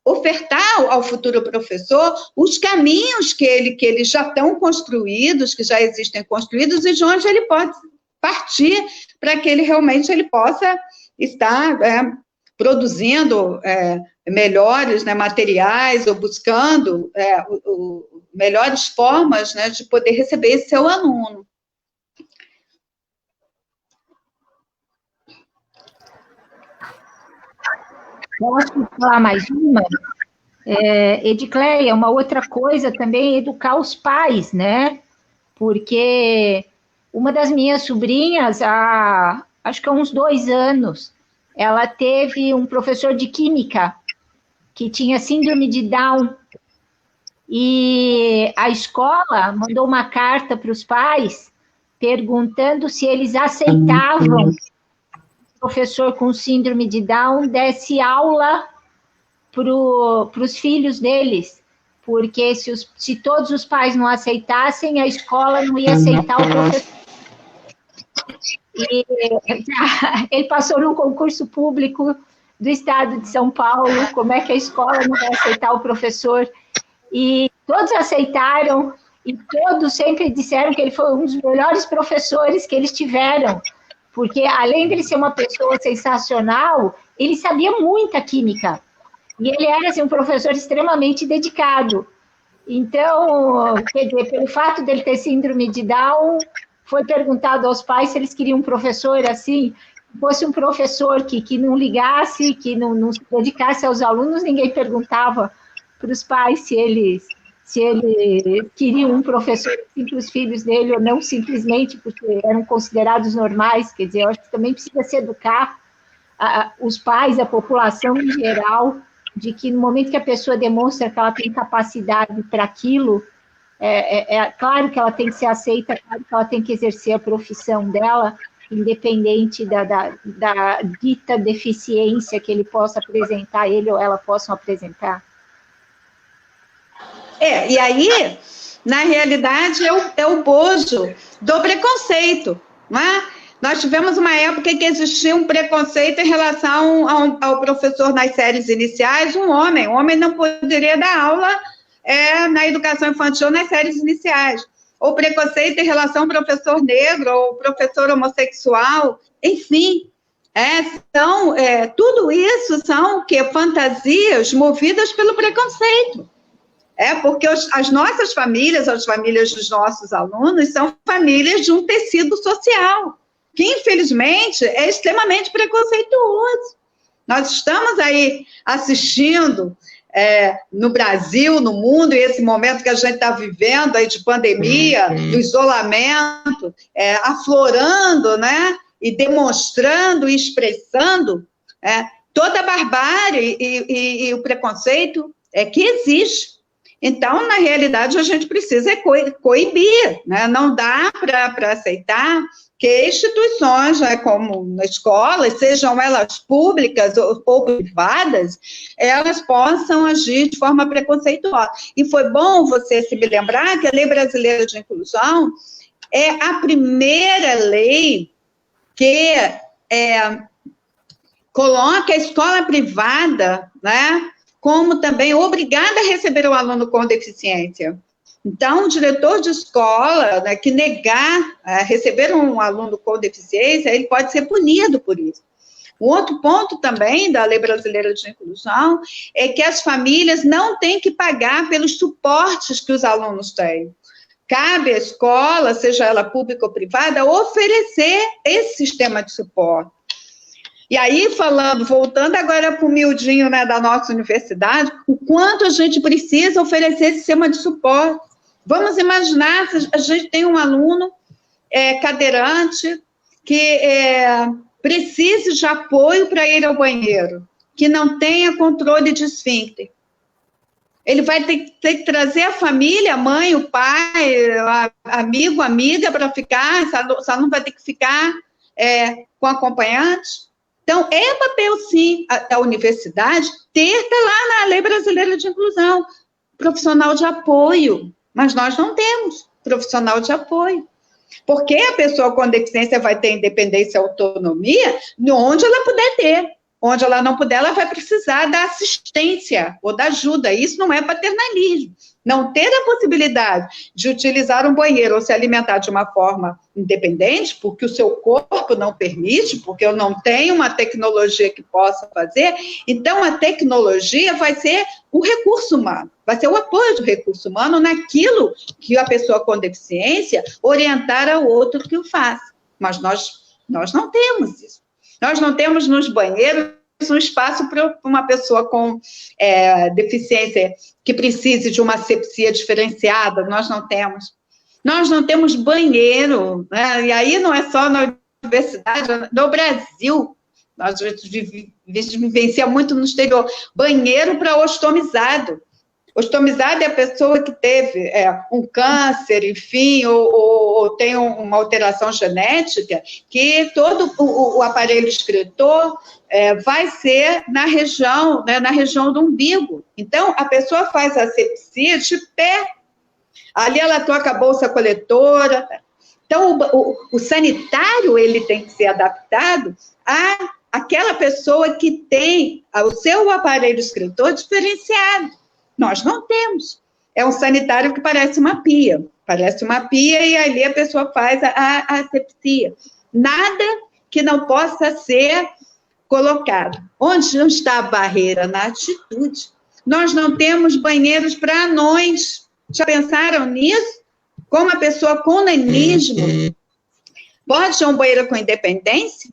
S4: ofertar ao futuro professor os caminhos que eles já estão construídos, que já existem construídos, e de onde ele pode partir para que ele realmente possa estar produzindo melhores, né, materiais, ou buscando melhores formas, né, de poder receber esse seu aluno.
S1: Posso falar mais uma? Edicleia, uma outra coisa também é educar os pais, né? Porque uma das minhas sobrinhas, acho que há uns 2 anos, ela teve um professor de química que tinha síndrome de Down. E a escola mandou uma carta para os pais perguntando se eles aceitavam que o professor com síndrome de Down desse aula para os filhos deles, porque se todos os pais não aceitassem, a escola não ia aceitar o professor. E ele passou num concurso público do estado de São Paulo, como é que a escola não vai aceitar o professor? E todos aceitaram, e todos sempre disseram que ele foi um dos melhores professores que eles tiveram, porque além de ele ser uma pessoa sensacional, ele sabia muita química, e ele era assim, um professor extremamente dedicado. Então, quer dizer, pelo fato dele ter síndrome de Down, foi perguntado aos pais se eles queriam um professor assim, fosse um professor que não ligasse, que não se dedicasse aos alunos, ninguém perguntava para os pais se eles queriam um professor assim, para os filhos dele, ou não simplesmente porque eram considerados normais. Quer dizer, eu acho que também precisa se educar os pais, a população em geral, de que no momento que a pessoa demonstra que ela tem capacidade para aquilo, claro que ela tem que ser aceita, claro que ela tem que exercer a profissão dela, independente da dita deficiência que ele possa apresentar, ele ou ela possam apresentar.
S4: E aí, na realidade, é o bojo do preconceito, não é? Nós tivemos uma época que existia um preconceito em relação ao professor nas séries iniciais, um homem não poderia dar aula na educação infantil nas séries iniciais, ou preconceito em relação ao professor negro, ou professor homossexual, enfim, tudo isso são fantasias movidas pelo preconceito. Porque as nossas famílias, as famílias dos nossos alunos, são famílias de um tecido social, que, infelizmente, é extremamente preconceituoso. Nós estamos aí assistindo, no Brasil, no mundo, e esse momento que a gente está vivendo aí de pandemia, do isolamento, aflorando, né, e demonstrando e expressando toda a barbárie e o preconceito que existe. Então, na realidade, a gente precisa coibir, né? Não dá para aceitar que instituições, né, como na escola, sejam elas públicas ou privadas, elas possam agir de forma preconceituosa. E foi bom você se lembrar que a Lei Brasileira de Inclusão é a primeira lei que coloca a escola privada, né, como também obrigada a receber o aluno com deficiência. Então, o diretor de escola, né, que negar receber um aluno com deficiência, ele pode ser punido por isso. Um outro ponto também da Lei Brasileira de Inclusão é que as famílias não têm que pagar pelos suportes que os alunos têm. Cabe à escola, seja ela pública ou privada, oferecer esse sistema de suporte. E aí, voltando agora para o miudinho, né, da nossa universidade, o quanto a gente precisa oferecer esse sistema de suporte. Vamos imaginar se a gente tem um aluno cadeirante que precise de apoio para ir ao banheiro, que não tenha controle de esfíncter. Ele vai ter que trazer a família, a mãe, o pai, amigo, amiga, para ficar, esse aluno vai ter que ficar com acompanhante. Então, é papel, sim, da universidade está lá na Lei Brasileira de Inclusão, profissional de apoio, mas nós não temos profissional de apoio. Porque a pessoa com deficiência vai ter independência e autonomia onde ela puder ter. Onde ela não puder, ela vai precisar da assistência ou da ajuda. Isso não é paternalismo. Não ter a possibilidade de utilizar um banheiro ou se alimentar de uma forma independente, porque o seu corpo não permite, porque eu não tenho uma tecnologia que possa fazer, então a tecnologia vai ser o recurso humano, vai ser o apoio do recurso humano naquilo que a pessoa com deficiência orientar ao outro que o faça. Mas nós não temos isso. Nós não temos nos banheiros um espaço para uma pessoa com deficiência que precise de uma asepsia diferenciada, nós não temos. Nós não temos banheiro, né? E aí não é só na universidade, no Brasil, nós vivencia muito no exterior, banheiro para ostomizado. Ostomizado é a pessoa que teve um câncer, enfim, ou tem uma alteração genética, que todo o aparelho excretor vai ser na região do umbigo. Então, a pessoa faz a asepsia de pé. Ali ela toca a bolsa coletora. Então, o sanitário, ele tem que ser adaptado àquela pessoa que tem o seu aparelho excretor diferenciado. Nós não temos. É um sanitário que parece uma pia. Parece uma pia e ali a pessoa faz a asepsia. Nada que não possa ser colocado. Onde está a barreira? Na atitude. Nós não temos banheiros para anões. Já pensaram nisso? Como a pessoa com nanismo pode ter um banheiro com independência?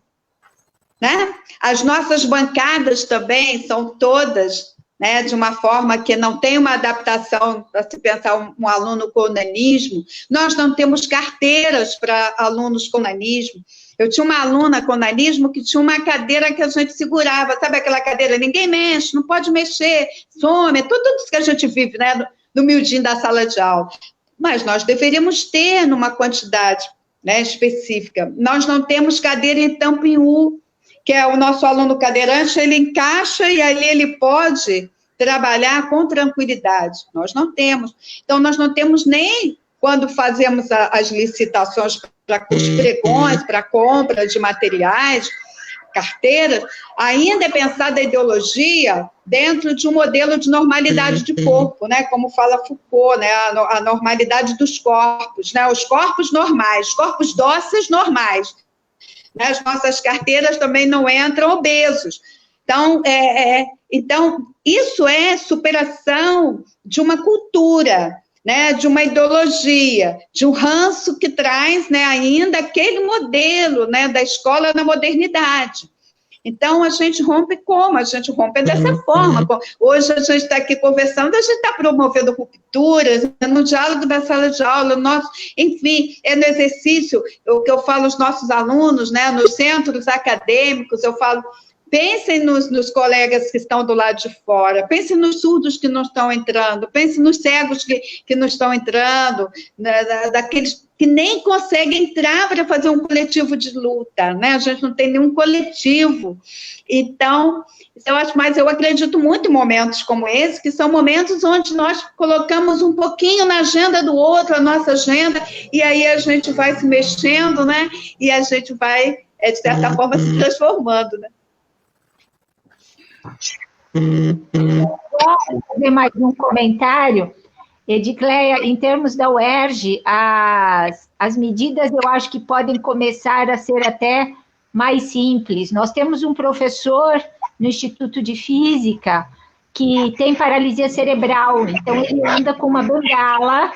S4: Né? As nossas bancadas também são todas, né, de uma forma que não tem uma adaptação para se pensar um aluno com nanismo. Nós não temos carteiras para alunos com nanismo. Eu tinha uma aluna com nanismo que tinha uma cadeira que a gente segurava, sabe aquela cadeira? Ninguém mexe, não pode mexer, some, tudo isso que a gente vive, né, no miudinho da sala de aula. Mas nós deveríamos ter numa quantidade, né, específica. Nós não temos cadeira em tampa em U, que é o nosso aluno cadeirante, ele encaixa e ali ele pode trabalhar com tranquilidade. Nós não temos. Então, nós não temos nem quando fazemos as licitações para os pregões, para compra de materiais, carteiras, ainda é pensada a ideologia dentro de um modelo de normalidade de corpo, né? Como fala Foucault, né? A normalidade dos corpos, né? Os corpos normais, os corpos dóceis normais. As nossas carteiras também não entram obesos. Então, isso é superação de uma cultura, né, de uma ideologia, de um ranço que traz, né, ainda aquele modelo, né, da escola na modernidade. Então, a gente rompe como? A gente rompe dessa forma. Hoje a gente está aqui conversando, a gente está promovendo rupturas, no diálogo da sala de aula, enfim, é no exercício, o que eu falo aos nossos alunos, né, nos centros acadêmicos, eu falo, pensem nos colegas que estão do lado de fora, pensem nos surdos que não estão entrando, pensem nos cegos que não estão entrando, né, daqueles que nem conseguem entrar para fazer um coletivo de luta, né? A gente não tem nenhum coletivo. Então, mas eu acredito muito em momentos como esse, que são momentos onde nós colocamos um pouquinho na agenda do outro, a nossa agenda, e aí a gente vai se mexendo, né? E a gente vai, de certa forma, se transformando, né?
S1: fazer mais um comentário. Edicleia, em termos da UERJ, as medidas eu acho que podem começar a ser até mais simples. Nós temos um professor no Instituto de Física que tem paralisia cerebral, então ele anda com uma bengala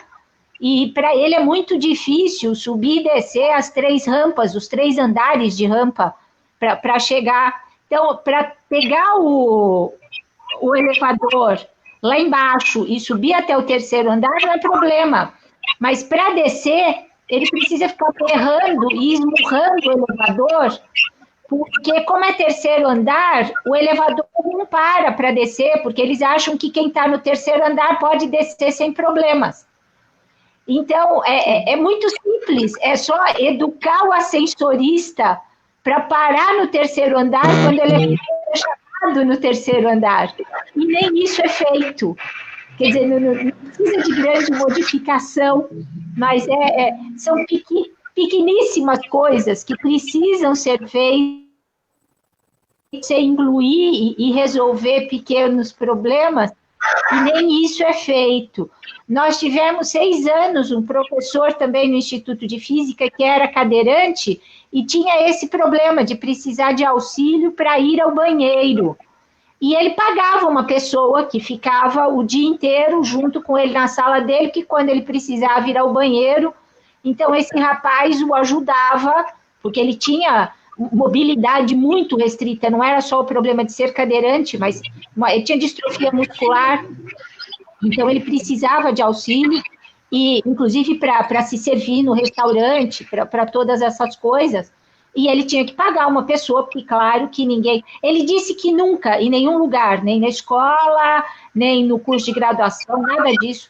S1: e para ele é muito difícil subir e descer as 3 rampas, os 3 andares de rampa para chegar. Então, para pegar o elevador lá embaixo e subir até o 3º andar não é problema, mas para descer, ele precisa ficar berrando e esmurrando o elevador, porque como é 3º andar, o elevador não para descer, porque eles acham que quem está no 3º andar pode descer sem problemas. Então, é muito simples, é só educar o ascensorista para parar no 3º andar quando ele é chamado no 3º andar. E nem isso é feito. Quer dizer, não precisa de grande modificação, mas são pequeníssimas coisas que precisam ser feitas, você incluir e resolver pequenos problemas, e nem isso é feito. Nós tivemos 6 anos um professor também no Instituto de Física que era cadeirante e tinha esse problema de precisar de auxílio para ir ao banheiro. E ele pagava uma pessoa que ficava o dia inteiro junto com ele na sala dele, que quando ele precisava ir ao banheiro, então esse rapaz o ajudava, porque ele tinha mobilidade muito restrita, não era só o problema de ser cadeirante, mas ele tinha distrofia muscular, então ele precisava de auxílio, e inclusive para se servir no restaurante, para todas essas coisas, e ele tinha que pagar uma pessoa, porque claro que ninguém... Ele disse que nunca, em nenhum lugar, nem na escola, nem no curso de graduação, nada disso,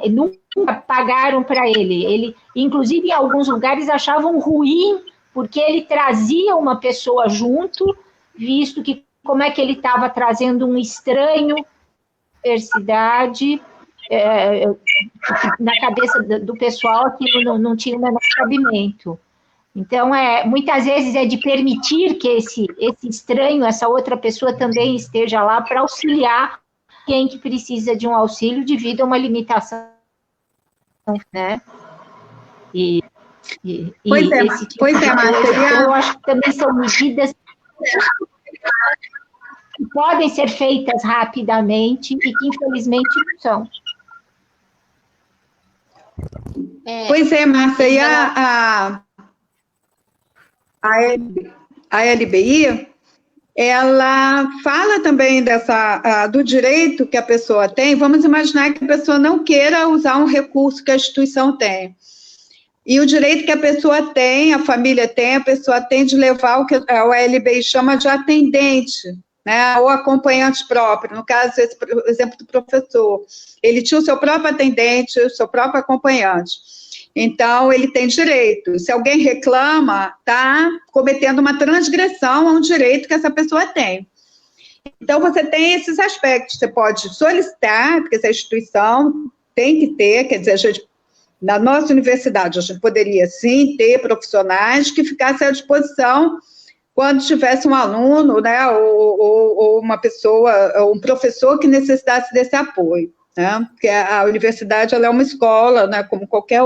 S1: nunca pagaram para ele. Ele, inclusive, em alguns lugares achavam ruim, porque ele trazia uma pessoa junto, visto que como é que ele estava trazendo um estranho à universidade, na cabeça do pessoal aquilo não tinha o menor cabimento. Então, muitas vezes é de permitir que esse estranho, essa outra pessoa também esteja lá para auxiliar quem que precisa de um auxílio devido a uma limitação, né?
S4: Pois é, Márcia.
S1: Eu acho que também são medidas que podem ser feitas rapidamente e que, infelizmente, não são.
S4: Pois é, Márcia, e a LBI, ela fala também do direito que a pessoa tem. Vamos imaginar que a pessoa não queira usar um recurso que a instituição tem. E o direito que a pessoa tem, a família tem, a pessoa tem de levar o que a LBI chama de atendente, né, ou acompanhante próprio. No caso, esse exemplo do professor, ele tinha o seu próprio atendente, o seu próprio acompanhante. Então, ele tem direito. Se alguém reclama, está cometendo uma transgressão a um direito que essa pessoa tem. Então, você tem esses aspectos. Você pode solicitar, porque essa instituição tem que ter, quer dizer, a gente, na nossa universidade, a gente poderia, sim, ter profissionais que ficassem à disposição quando tivesse um aluno, né, ou uma pessoa, ou um professor que necessitasse desse apoio. Né? Porque a universidade ela é uma escola, né? Como qualquer,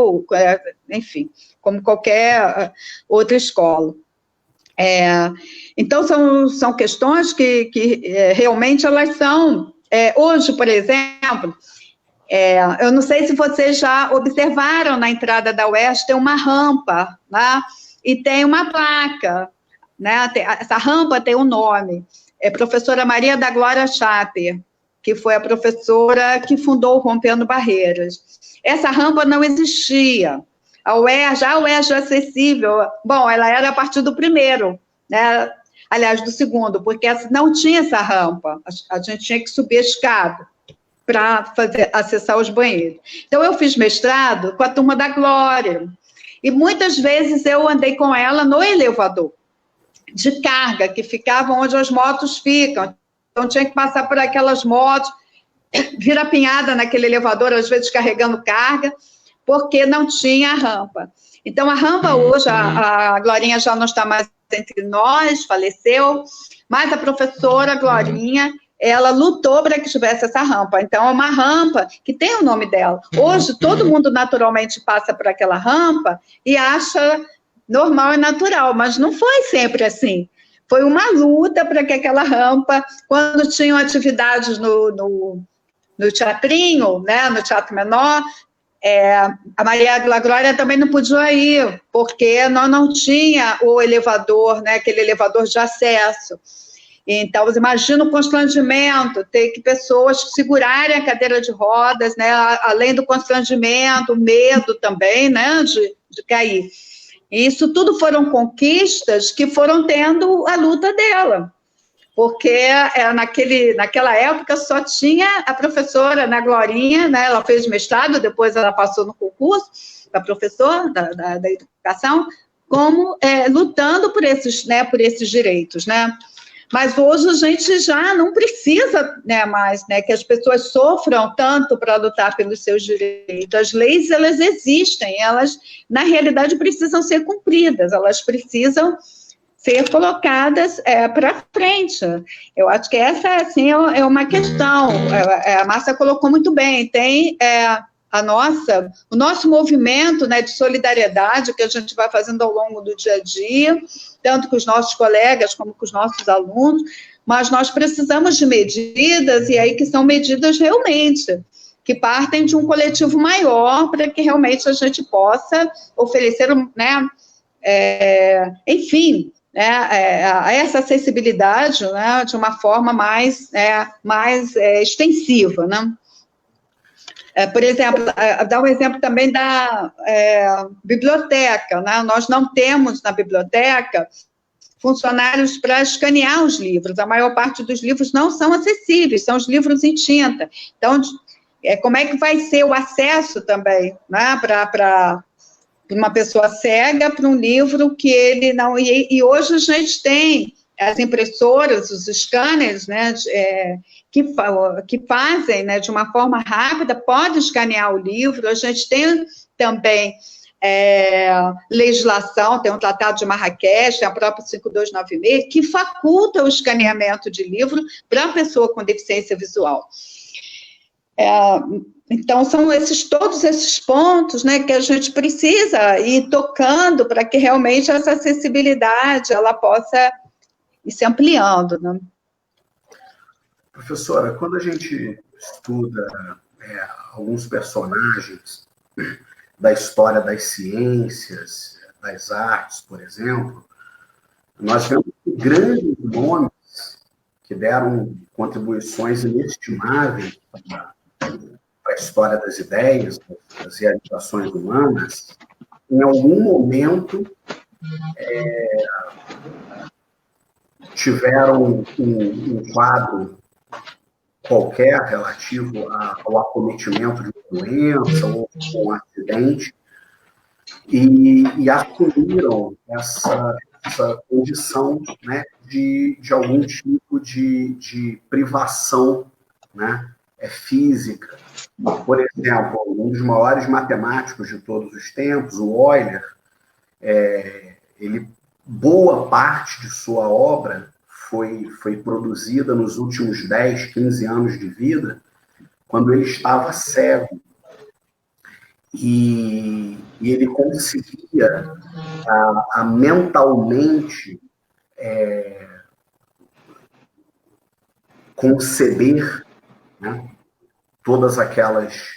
S4: enfim, como qualquer outra escola. Então, são questões que realmente elas são... hoje, por exemplo, eu não sei se vocês já observaram na entrada da UERJ, tem uma rampa, né? E tem uma placa, né? Essa rampa tem um nome, professora Maria da Glória Chaper, que foi a professora que fundou o Rompendo Barreiras. Essa rampa não existia. A UERJ acessível, bom, ela era a partir do primeiro, né? Aliás, do segundo, porque não tinha essa rampa, a gente tinha que subir a escada para acessar os banheiros. Então, eu fiz mestrado com a turma da Glória, e muitas vezes eu andei com ela no elevador de carga, que ficava onde as motos ficam. Então, tinha que passar por aquelas motos, virapinhada naquele elevador, às vezes carregando carga, porque não tinha rampa. Então, a rampa hoje, a Glorinha já não está mais entre nós, faleceu, mas a professora Glorinha, ela lutou para que tivesse essa rampa. Então, é uma rampa que tem o nome dela. Hoje, todo mundo naturalmente passa por aquela rampa e acha normal e natural, mas não foi sempre assim. Foi uma luta para que aquela rampa, quando tinham atividades no teatrinho, né, no Teatro Menor, a Maria da Glória também não podia ir, porque nós não tinha o elevador, né, aquele elevador de acesso. Então, você imagina o constrangimento, ter que pessoas segurarem a cadeira de rodas, né, além do constrangimento, o medo também, né, de cair. E isso tudo foram conquistas que foram tendo a luta dela, porque naquela época só tinha a professora, né, Glorinha, né, ela fez mestrado, depois ela passou no concurso para professora da educação, como lutando por esses direitos, né. Mas hoje a gente já não precisa, né, mais, né, que as pessoas sofram tanto para lutar pelos seus direitos. As leis, elas existem, elas, na realidade, precisam ser cumpridas, elas precisam ser colocadas para frente. Eu acho que essa, assim, é uma questão. A Márcia colocou muito bem, tem o nosso movimento, né, de solidariedade que a gente vai fazendo ao longo do dia a dia, tanto com os nossos colegas como com os nossos alunos, mas nós precisamos de medidas, e aí que são medidas realmente, que partem de um coletivo maior, para que realmente a gente possa oferecer, né, enfim, essa acessibilidade, né, de uma forma mais extensiva, né. Por exemplo, dar um exemplo também da biblioteca, né? Nós não temos na biblioteca funcionários para escanear os livros, a maior parte dos livros não são acessíveis, são os livros em tinta. Então, como é que vai ser o acesso também, né, para uma pessoa cega para um livro que ele não... E hoje a gente tem as impressoras, os scanners, né, que fazem, né, de uma forma rápida, pode escanear o livro. A gente tem também legislação, tem um Tratado de Marrakech, tem a própria 5296, que faculta o escaneamento de livro para a pessoa com deficiência visual. Então, são todos esses pontos, né, que a gente precisa ir tocando para que realmente essa acessibilidade ela possa ir se ampliando, né?
S3: Professora, quando a gente estuda alguns personagens da história das ciências, das artes, por exemplo, nós vemos grandes nomes que deram contribuições inestimáveis para a história das ideias, das realizações humanas, em algum momento tiveram um quadro qualquer relativo ao acometimento de uma doença ou um acidente e assumiram essa condição, né, de algum tipo de privação, né, física. Por exemplo, um dos maiores matemáticos de todos os tempos, o Euler, boa parte de sua obra foi produzida nos últimos 10, 15 anos de vida, quando ele estava cego. E ele conseguia mentalmente conceber, né, todas aqueles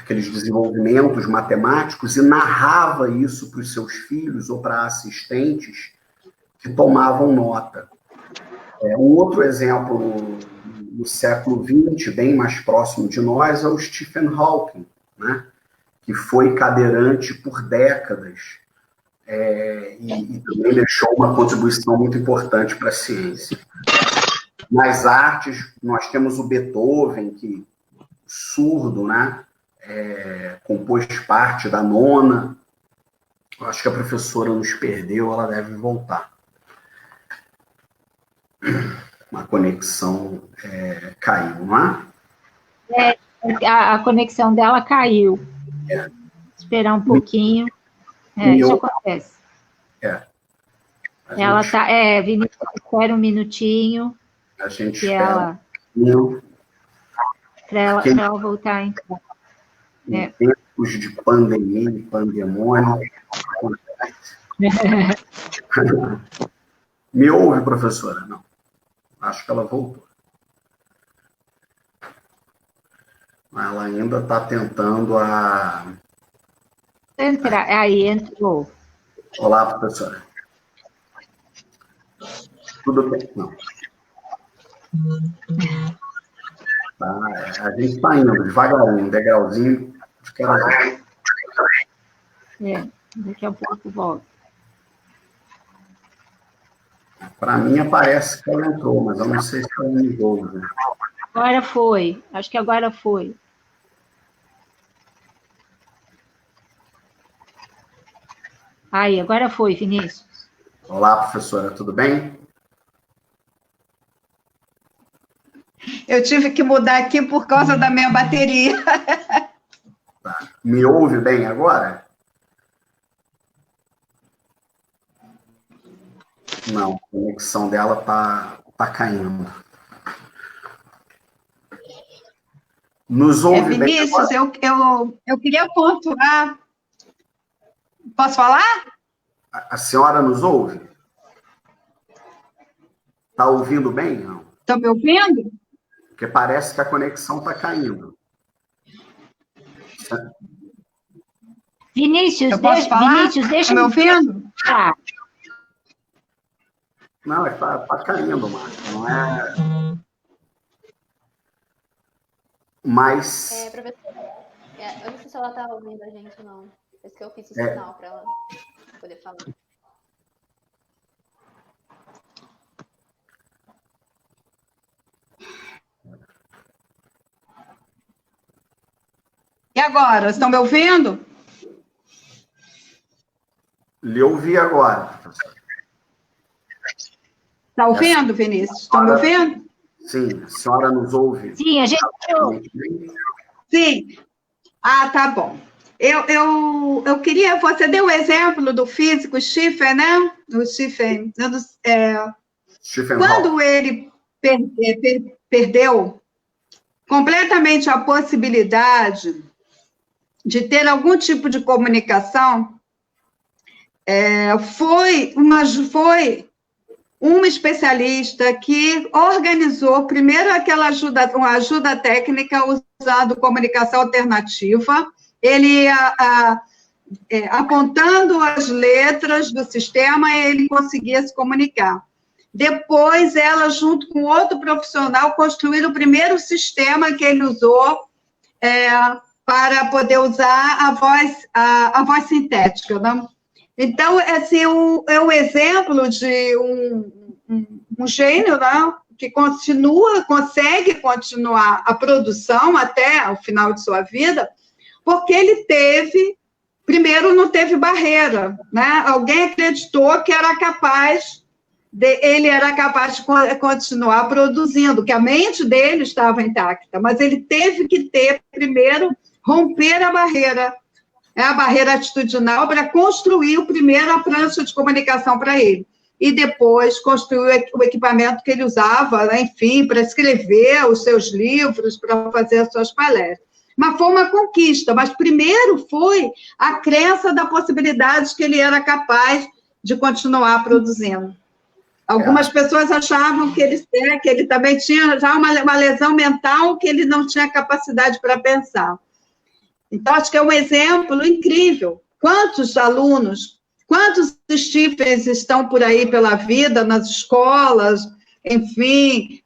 S3: desenvolvimentos matemáticos e narrava isso para os seus filhos ou para assistentes que tomavam nota. Um outro exemplo no século XX, bem mais próximo de nós, é o Stephen Hawking, né, que foi cadeirante por décadas e também deixou uma contribuição muito importante para a ciência. Nas artes, nós temos o Beethoven, que surdo, né, compôs parte da nona. Acho que a professora nos perdeu, ela deve voltar. Uma conexão caiu, não é?
S1: A conexão dela caiu. Esperar um pouquinho. Isso acontece. Ela está... Vinícius, espera um minutinho.
S3: A gente
S1: que
S3: espera.
S1: Para ela voltar, então.
S3: Em tempos de pandemia e pandemônio. Me ouve, professora? Não. Acho que ela voltou. Ela ainda está tentando
S1: Entrar. Aí, entrou.
S3: Olá, professora. Tudo bem? Não. Tá, a gente está indo devagarinho, degrauzinho de cada vez.
S1: Daqui a pouco volta.
S3: Para mim, parece que ela entrou, mas eu não sei se ela me ouve.
S1: Agora foi. Acho que agora foi. Aí, agora foi, Vinícius.
S3: Olá, professora, tudo bem?
S4: Eu tive que mudar aqui por causa da minha bateria.
S3: Tá. Me ouve bem agora? Não, a conexão dela tá caindo. Nos ouve bem
S4: Vinícius,
S3: agora?
S4: eu queria pontuar. Posso falar?
S3: A senhora nos ouve? Está ouvindo bem? Não.
S4: Estão me ouvindo?
S3: Porque parece que a conexão está caindo.
S1: Vinícius,
S4: posso falar?
S1: Vinícius, deixa
S4: me ouvindo?
S1: Tá.
S3: Não, está caindo, Márcia. Não é. Mas.
S2: Professora, eu não sei se ela está ouvindo a gente ou não. Por isso que eu fiz o sinal para ela poder falar.
S4: E agora? Estão me ouvindo?
S3: Lhe ouvi agora, professor.
S4: Está ouvindo, Vinícius? Estão me ouvindo?
S3: Sim, a senhora nos ouve.
S1: Sim, a gente ouve.
S4: Sim. Ah, tá bom. Eu queria... Você deu o exemplo do físico Stephen, né? O Stephen. Quando ele perdeu completamente a possibilidade de ter algum tipo de comunicação, foi uma especialista que organizou primeiro uma ajuda técnica usando comunicação alternativa, ele apontando as letras do sistema, ele conseguia se comunicar. Depois, ela, junto com outro profissional, construiu o primeiro sistema que ele usou para poder usar a voz sintética, né? Então, assim, é um exemplo de um gênio, né, que consegue continuar a produção até o final de sua vida, porque ele primeiro, não teve barreira, né? Alguém acreditou que ele era capaz de continuar produzindo, que a mente dele estava intacta, mas ele teve que primeiro, romper a barreira atitudinal para construir a prancha de comunicação para ele. E depois construir o equipamento que ele usava, né, enfim, para escrever os seus livros, para fazer as suas palestras. Mas foi uma conquista, mas primeiro foi a crença da possibilidade que ele era capaz de continuar produzindo. Algumas pessoas achavam que ele também tinha já uma lesão mental, que ele não tinha capacidade para pensar. Então, acho que é um exemplo incrível. Quantos alunos, quantos Stephens estão por aí pela vida, nas escolas, enfim,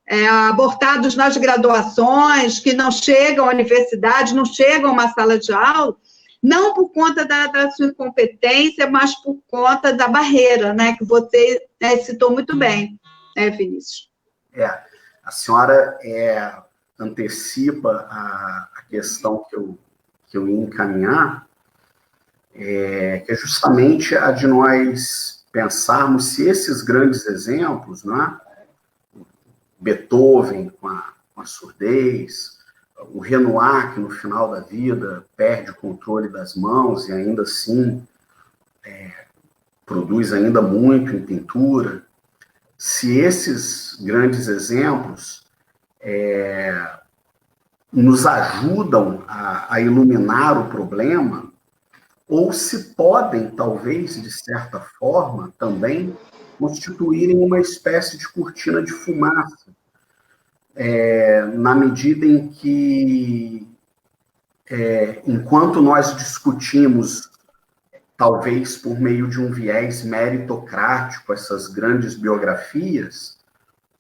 S4: abortados nas graduações, que não chegam à universidade, não chegam a uma sala de aula, não por conta da sua incompetência, mas por conta da barreira, né, que você citou muito bem, né, Vinícius?
S3: A senhora antecipa a questão que eu ia encaminhar, que é justamente a de nós pensarmos se esses grandes exemplos, né, Beethoven com a surdez, o Renoir, que no final da vida perde o controle das mãos e ainda assim produz ainda muito em pintura, se esses grandes exemplos nos ajudam a iluminar o problema, ou se podem, talvez, de certa forma, também, constituírem uma espécie de cortina de fumaça, na medida em que, enquanto nós discutimos, talvez por meio de um viés meritocrático, essas grandes biografias,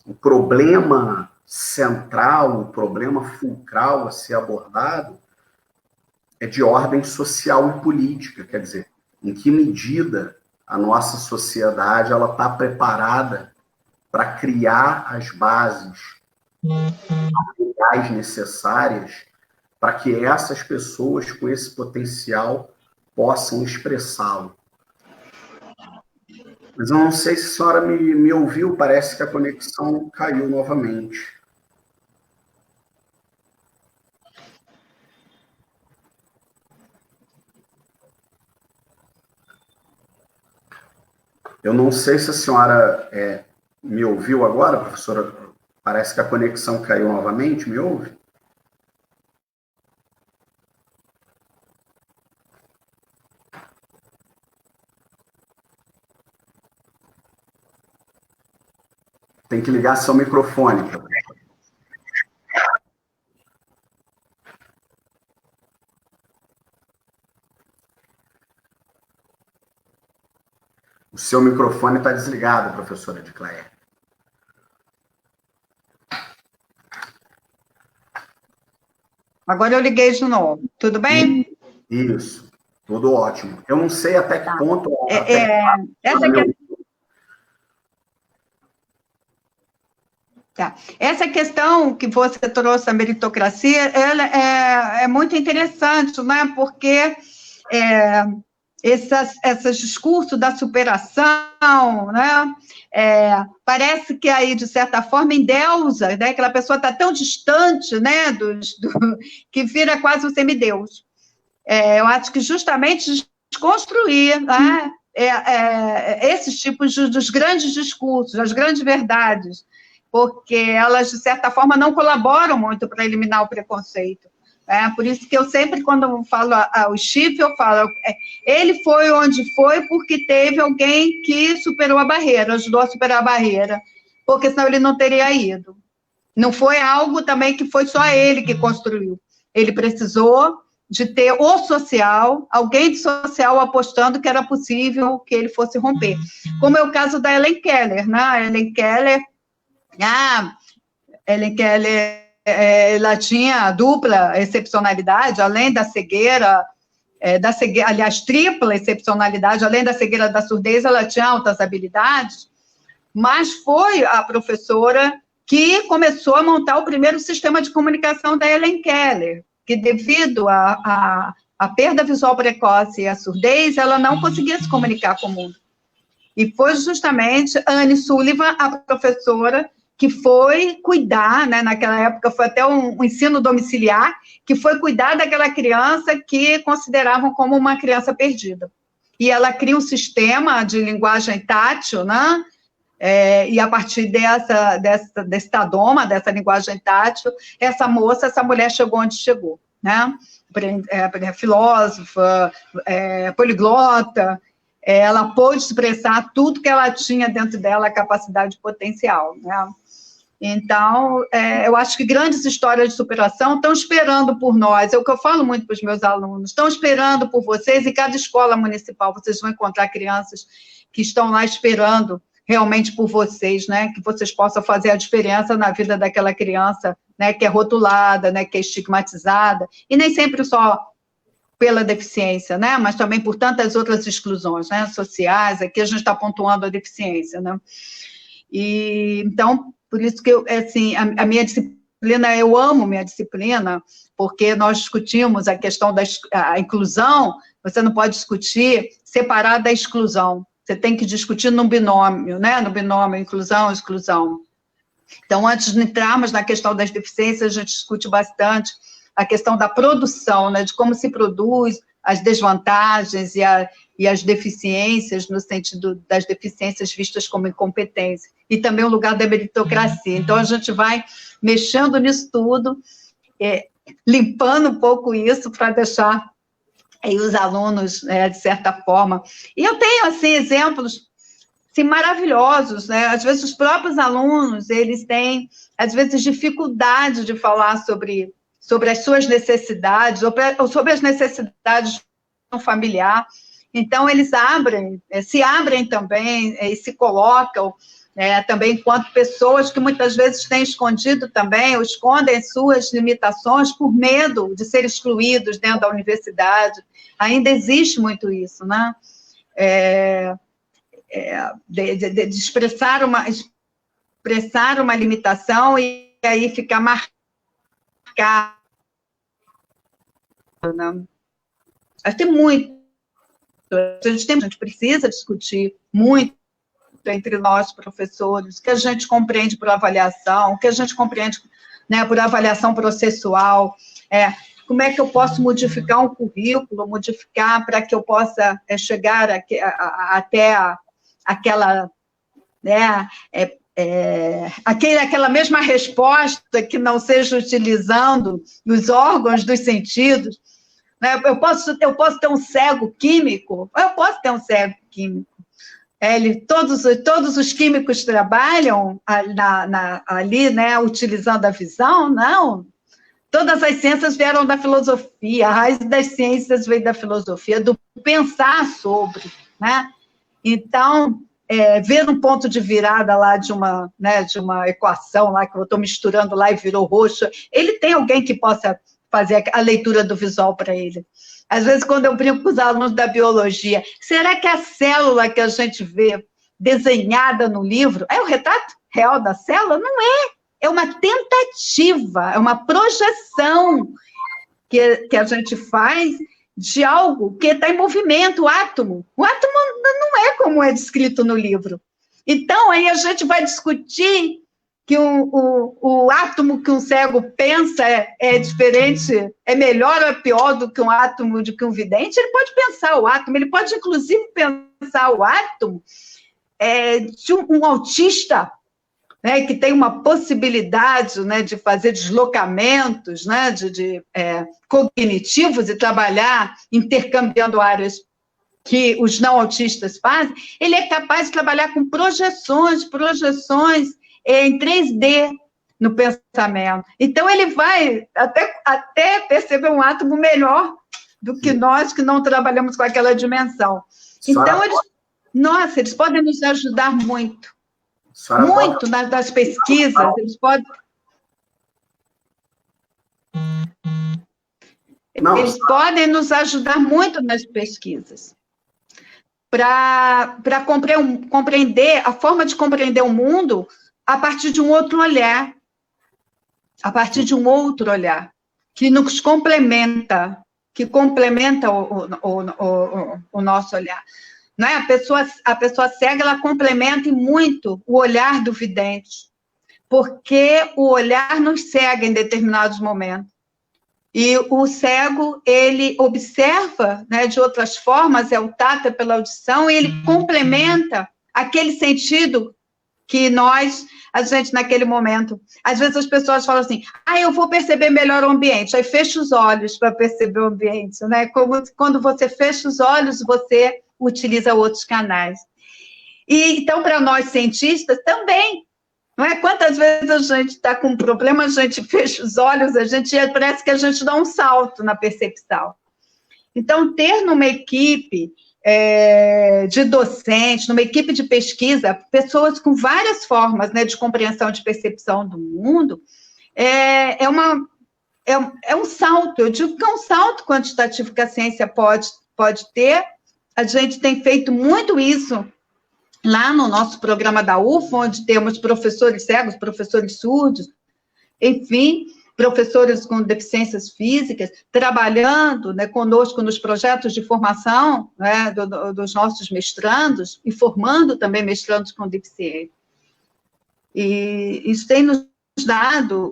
S3: o problema central, o problema fulcral a ser abordado é de ordem social e política, quer dizer, em que medida a nossa sociedade ela está preparada para criar as bases materiais necessárias para que essas pessoas com esse potencial possam expressá-lo. Mas eu não sei se a senhora me ouviu, parece que a conexão caiu novamente. Eu não sei se a senhora me ouviu agora, professora. Parece que a conexão caiu novamente. Me ouve? Tem que ligar seu microfone. O seu microfone está desligado, professora Edicléia.
S4: Agora eu liguei de novo. Tudo bem?
S3: Isso. Tudo ótimo. Eu não sei até que ponto...
S4: Essa questão que você trouxe da meritocracia, ela é muito interessante, né? Porque esses discursos da superação, né? Parece que aí, de certa forma, endeusa, né? Aquela pessoa está tão distante, né? Que vira quase um semideus. Eu acho que justamente desconstruir, né? Esses tipos dos grandes discursos, das grandes verdades, porque elas, de certa forma, não colaboram muito para eliminar o preconceito. Por isso que eu sempre, quando eu falo ao Schiff, eu falo, ele foi onde foi porque teve alguém que superou a barreira, ajudou a superar a barreira, porque senão ele não teria ido. Não foi algo também que foi só ele que construiu. Ele precisou de ter o social, alguém de social apostando que era possível que ele fosse romper. Como é o caso da Helen Keller, né? A Helen Keller, ela tinha dupla excepcionalidade, além da cegueira, aliás, tripla excepcionalidade, além da cegueira da surdez, ela tinha altas habilidades, mas foi a professora que começou a montar o primeiro sistema de comunicação da Helen Keller, que devido à perda visual precoce e à surdez, ela não conseguia se comunicar com o mundo. E foi justamente Anne Sullivan, a professora, que foi cuidar, né, naquela época foi até um ensino domiciliar, que foi cuidar daquela criança que consideravam como uma criança perdida. E ela cria um sistema de linguagem tátil, né, e a partir desse tadoma, dessa linguagem tátil, essa mulher chegou onde chegou, né, filósofa, poliglota, ela pôde expressar tudo que ela tinha dentro dela, a capacidade potencial, né. Então, eu acho que grandes histórias de superação estão esperando por nós, é o que eu falo muito para os meus alunos, estão esperando por vocês, em cada escola municipal vocês vão encontrar crianças que estão lá esperando realmente por vocês, né, que vocês possam fazer a diferença na vida daquela criança, né, que é rotulada, né, que é estigmatizada, e nem sempre só pela deficiência, né, mas também por tantas outras exclusões, né, sociais, aqui a gente está pontuando a deficiência, né, e, então, por isso que, assim, a minha disciplina, eu amo minha disciplina, porque nós discutimos a questão da inclusão, você não pode discutir separado da exclusão, você tem que discutir no binômio, né, no binômio inclusão, exclusão. Então, antes de entrarmos na questão das deficiências, a gente discute bastante a questão da produção, né, de como se produz, as desvantagens e as deficiências, no sentido das deficiências vistas como incompetência. e também o lugar da meritocracia. Então, a gente vai mexendo nisso tudo, limpando um pouco isso para deixar aí os alunos, de certa forma. E eu tenho, assim, exemplos assim, maravilhosos, né? Às vezes os próprios alunos, eles têm, às vezes, dificuldade de falar sobre as suas necessidades, ou sobre as necessidades do familiar. Então, eles se abrem também, e se colocam, também enquanto pessoas que muitas vezes têm escondido também, ou escondem suas limitações por medo de ser excluídos dentro da universidade. Ainda existe muito isso, né? De expressar uma limitação e aí ficar marcado. Né? Tem muito. A gente precisa discutir muito entre nós, professores, o que a gente compreende por avaliação, o que a gente compreende, né, por avaliação processual, como é que eu posso modificar um currículo, modificar para que eu possa chegar até aquela, né, aquela mesma resposta que não seja utilizando os órgãos dos sentidos. Né? Eu posso ter um cego químico? Eu posso ter um cego químico. Todos os químicos trabalham ali, né, utilizando a visão? Não. Todas as ciências vieram da filosofia, a raiz das ciências veio da filosofia, do pensar sobre, né? Então, ver um ponto de virada lá de uma equação lá, que eu estou misturando lá e virou roxa, ele tem alguém que possa fazer a leitura do visual para ele. Às vezes, quando eu brinco com os alunos da biologia, será que a célula que a gente vê desenhada no livro é o retrato real da célula? Não é. É uma tentativa, é uma projeção que a gente faz de algo que está em movimento, o átomo. O átomo não é como é descrito no livro. Então, aí a gente vai discutir que o átomo que um cego pensa é diferente, é melhor ou é pior do que um átomo de que um vidente. Ele pode pensar o átomo, ele pode, inclusive, pensar o átomo de um autista, né, que tem uma possibilidade, né, de fazer deslocamentos, né, cognitivos e trabalhar intercambiando áreas que os não autistas fazem. Ele é capaz de trabalhar com projeções em 3D no pensamento. Então, ele vai até perceber um átomo melhor do que nós, que não trabalhamos com aquela dimensão. Então, eles podem nos ajudar muito. Muito nas pesquisas. Eles podem nos ajudar muito nas pesquisas. Para compreender, a forma de compreender o mundo a partir de um outro olhar, que nos complementa, o nosso olhar. Não é? A pessoa cega, ela complementa muito o olhar do vidente, porque o olhar nos cega em determinados momentos. E o cego, ele observa, né, de outras formas, é o tato, é pela audição, e ele complementa aquele sentido que a gente, naquele momento, às vezes as pessoas falam assim, eu vou perceber melhor o ambiente, aí fecha os olhos para perceber o ambiente, né? Como quando você fecha os olhos, você utiliza outros canais. E, então, para nós cientistas, também, não é? Quantas vezes a gente está com um problema, a gente fecha os olhos, parece que a gente dá um salto na percepção. Então, ter numa equipe de docentes, numa equipe de pesquisa, pessoas com várias formas, né, de compreensão de percepção do mundo, é um salto. Eu digo que é um salto quantitativo que a ciência pode ter. A gente tem feito muito isso lá no nosso programa da UFO, onde temos professores cegos, professores surdos, enfim, professores com deficiências físicas, trabalhando, né, conosco nos projetos de formação, né, dos nossos mestrandos, e formando também mestrandos com deficiência. E isso tem nos dado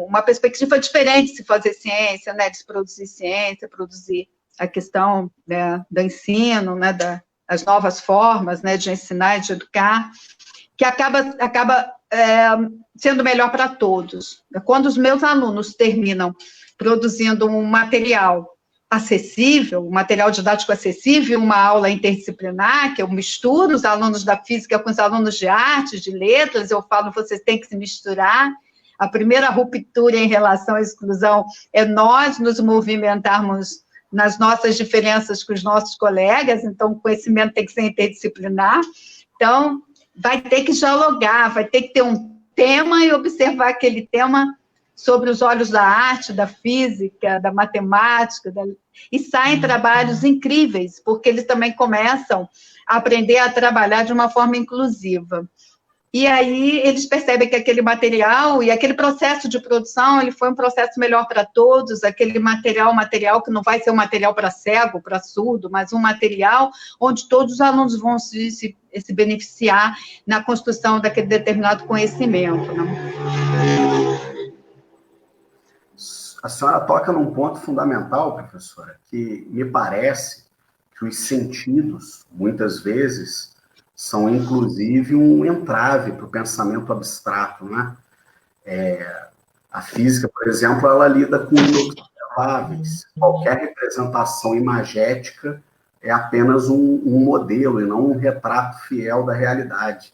S4: uma perspectiva diferente de se fazer ciência, né, de se produzir ciência, produzir a questão, né, do ensino, né, das novas formas, né, de ensinar e de educar. que acaba sendo melhor para todos. Quando os meus alunos terminam produzindo um material acessível, um material didático acessível, uma aula interdisciplinar, que eu misturo os alunos da física com os alunos de artes, de letras, eu falo, vocês têm que se misturar. A primeira ruptura em relação à exclusão é nós nos movimentarmos nas nossas diferenças com os nossos colegas, então o conhecimento tem que ser interdisciplinar. Então, vai ter que dialogar, vai ter que ter um tema e observar aquele tema sobre os olhos da arte, da física, da matemática, e saem trabalhos incríveis, porque eles também começam a aprender a trabalhar de uma forma inclusiva. E aí eles percebem que aquele material e aquele processo de produção, ele foi um processo melhor para todos, aquele material que não vai ser um material para cego, para surdo, mas um material onde todos os alunos vão se beneficiar na construção daquele determinado conhecimento, né?
S3: A senhora toca num ponto fundamental, professora, que me parece que os sentidos, muitas vezes, são, inclusive, um entrave para o pensamento abstrato, né? A física, por exemplo, ela lida com inobserváveis. Qualquer representação imagética é apenas um modelo e não um retrato fiel da realidade.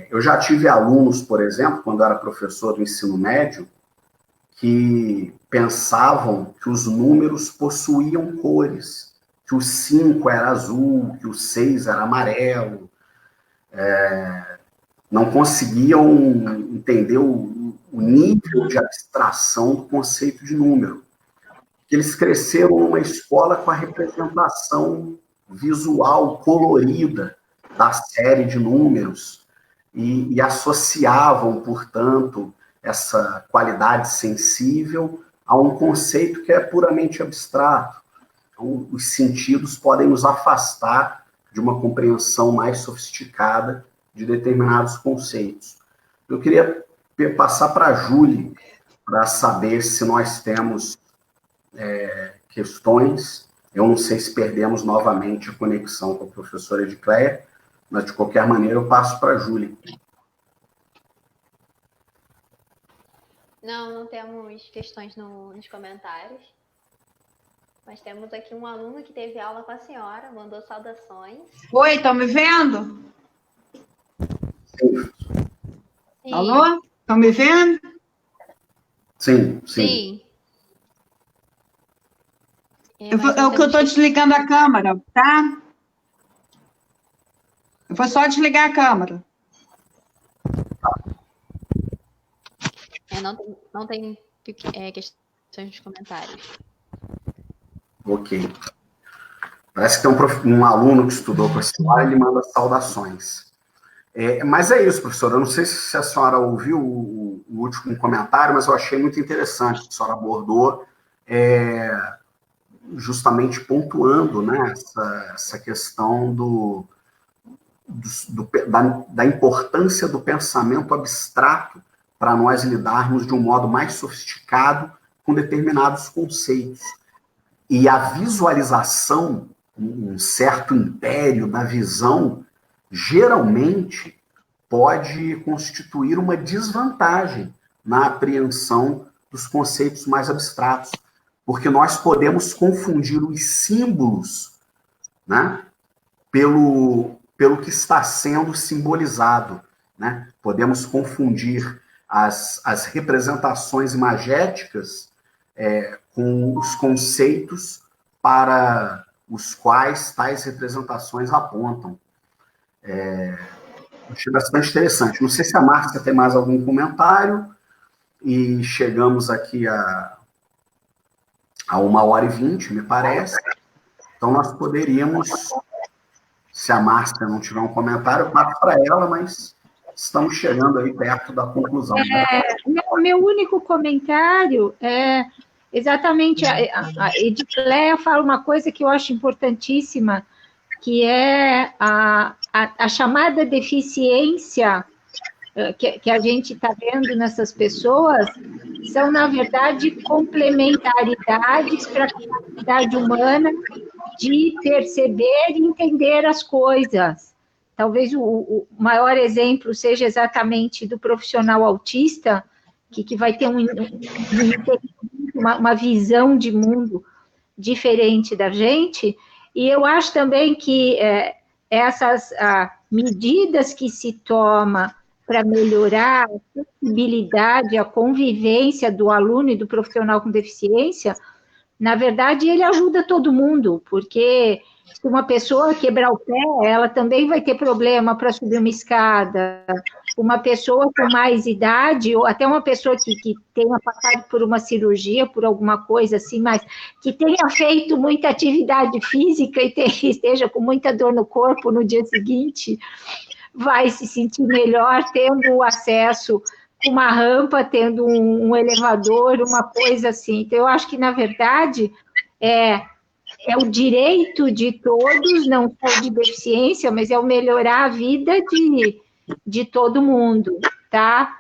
S3: Eu já tive alunos, por exemplo, quando eu era professor do ensino médio, que pensavam que os números possuíam cores, que o 5 era azul, que o 6 era amarelo, não conseguiam entender o nível de abstração do conceito de número. Eles cresceram numa escola com a representação visual colorida da série de números e associavam, portanto, essa qualidade sensível a um conceito que é puramente abstrato. Então, os sentidos podem nos afastar de uma compreensão mais sofisticada de determinados conceitos. Eu queria passar para a Júlia para saber se nós temos questões. Eu não sei se perdemos novamente a conexão com a professora Edicleia, mas, de qualquer maneira, eu passo para a Júlia.
S2: Não temos questões nos comentários. Mas temos aqui um aluno que teve aula com a senhora, mandou saudações.
S4: Oi, estão me vendo?
S2: Sim.
S4: Alô? Estão me vendo?
S2: Sim.
S4: Eu estou desligando a câmera, tá? Eu vou só desligar a câmera.
S2: Não tem questões nos comentários.
S3: Ok. Parece que tem um aluno que estudou com a senhora, ele manda saudações. Mas é isso, professora. Eu não sei se a senhora ouviu o último comentário, mas eu achei muito interessante que a senhora abordou, justamente pontuando, né, essa questão da importância do pensamento abstrato para nós lidarmos de um modo mais sofisticado com determinados conceitos. E a visualização, um certo império da visão, geralmente pode constituir uma desvantagem na apreensão dos conceitos mais abstratos, porque nós podemos confundir os símbolos, né, pelo que está sendo simbolizado, né? Podemos confundir as representações imagéticas com os conceitos para os quais tais representações apontam. Achei bastante interessante. Não sei se a Márcia tem mais algum comentário, e chegamos aqui a 1h20, me parece. Então, nós poderíamos, se a Márcia não tiver um comentário, eu passo para ela, mas estamos chegando aí perto da conclusão.
S1: Meu único comentário é exatamente, a Edicleia fala uma coisa que eu acho importantíssima, que é a chamada deficiência que a gente está vendo nessas pessoas, são, na verdade, complementaridades para a capacidade humana de perceber e entender as coisas. talvez o maior exemplo seja exatamente do profissional autista, que vai ter uma visão de mundo diferente da gente, e eu acho também que essas medidas que se toma para melhorar a acessibilidade, a convivência do aluno e do profissional com deficiência, na verdade, ele ajuda todo mundo, porque se uma pessoa quebrar o pé, ela também vai ter problema para subir uma escada. Uma pessoa com mais idade, ou até uma pessoa que tenha passado por uma cirurgia, por alguma coisa assim, mas que tenha feito muita atividade física e esteja com muita dor no corpo no dia seguinte, vai se sentir melhor tendo acesso com uma rampa, tendo um elevador, uma coisa assim. Então, eu acho que, na verdade, é o direito de todos, não só de deficiência, mas é o melhorar a vida de todo mundo, tá?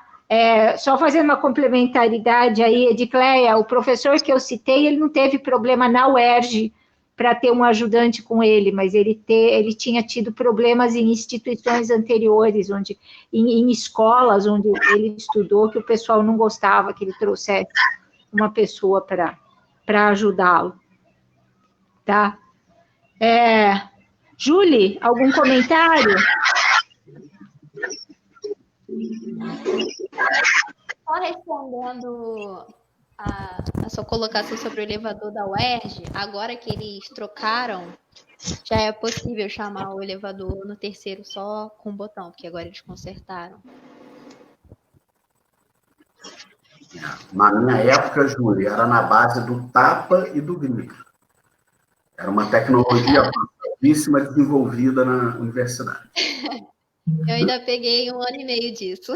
S1: Só fazendo uma complementaridade aí, Edicleia, o professor que eu citei, ele não teve problema na UERJ para ter um ajudante com ele, mas ele tinha tido problemas em instituições anteriores, em escolas onde ele estudou, que o pessoal não gostava que ele trouxesse uma pessoa para ajudá-lo, tá? Julie, algum comentário?
S2: Só respondendo a sua colocação sobre o elevador da UERJ, agora que eles trocaram, já é possível chamar o elevador no terceiro só com um botão, porque agora eles consertaram.
S3: Na minha época, Júlia, era na base do tapa e do grito. Era uma tecnologia avançadíssima desenvolvida na universidade.
S2: Eu ainda peguei 1 ano e meio disso.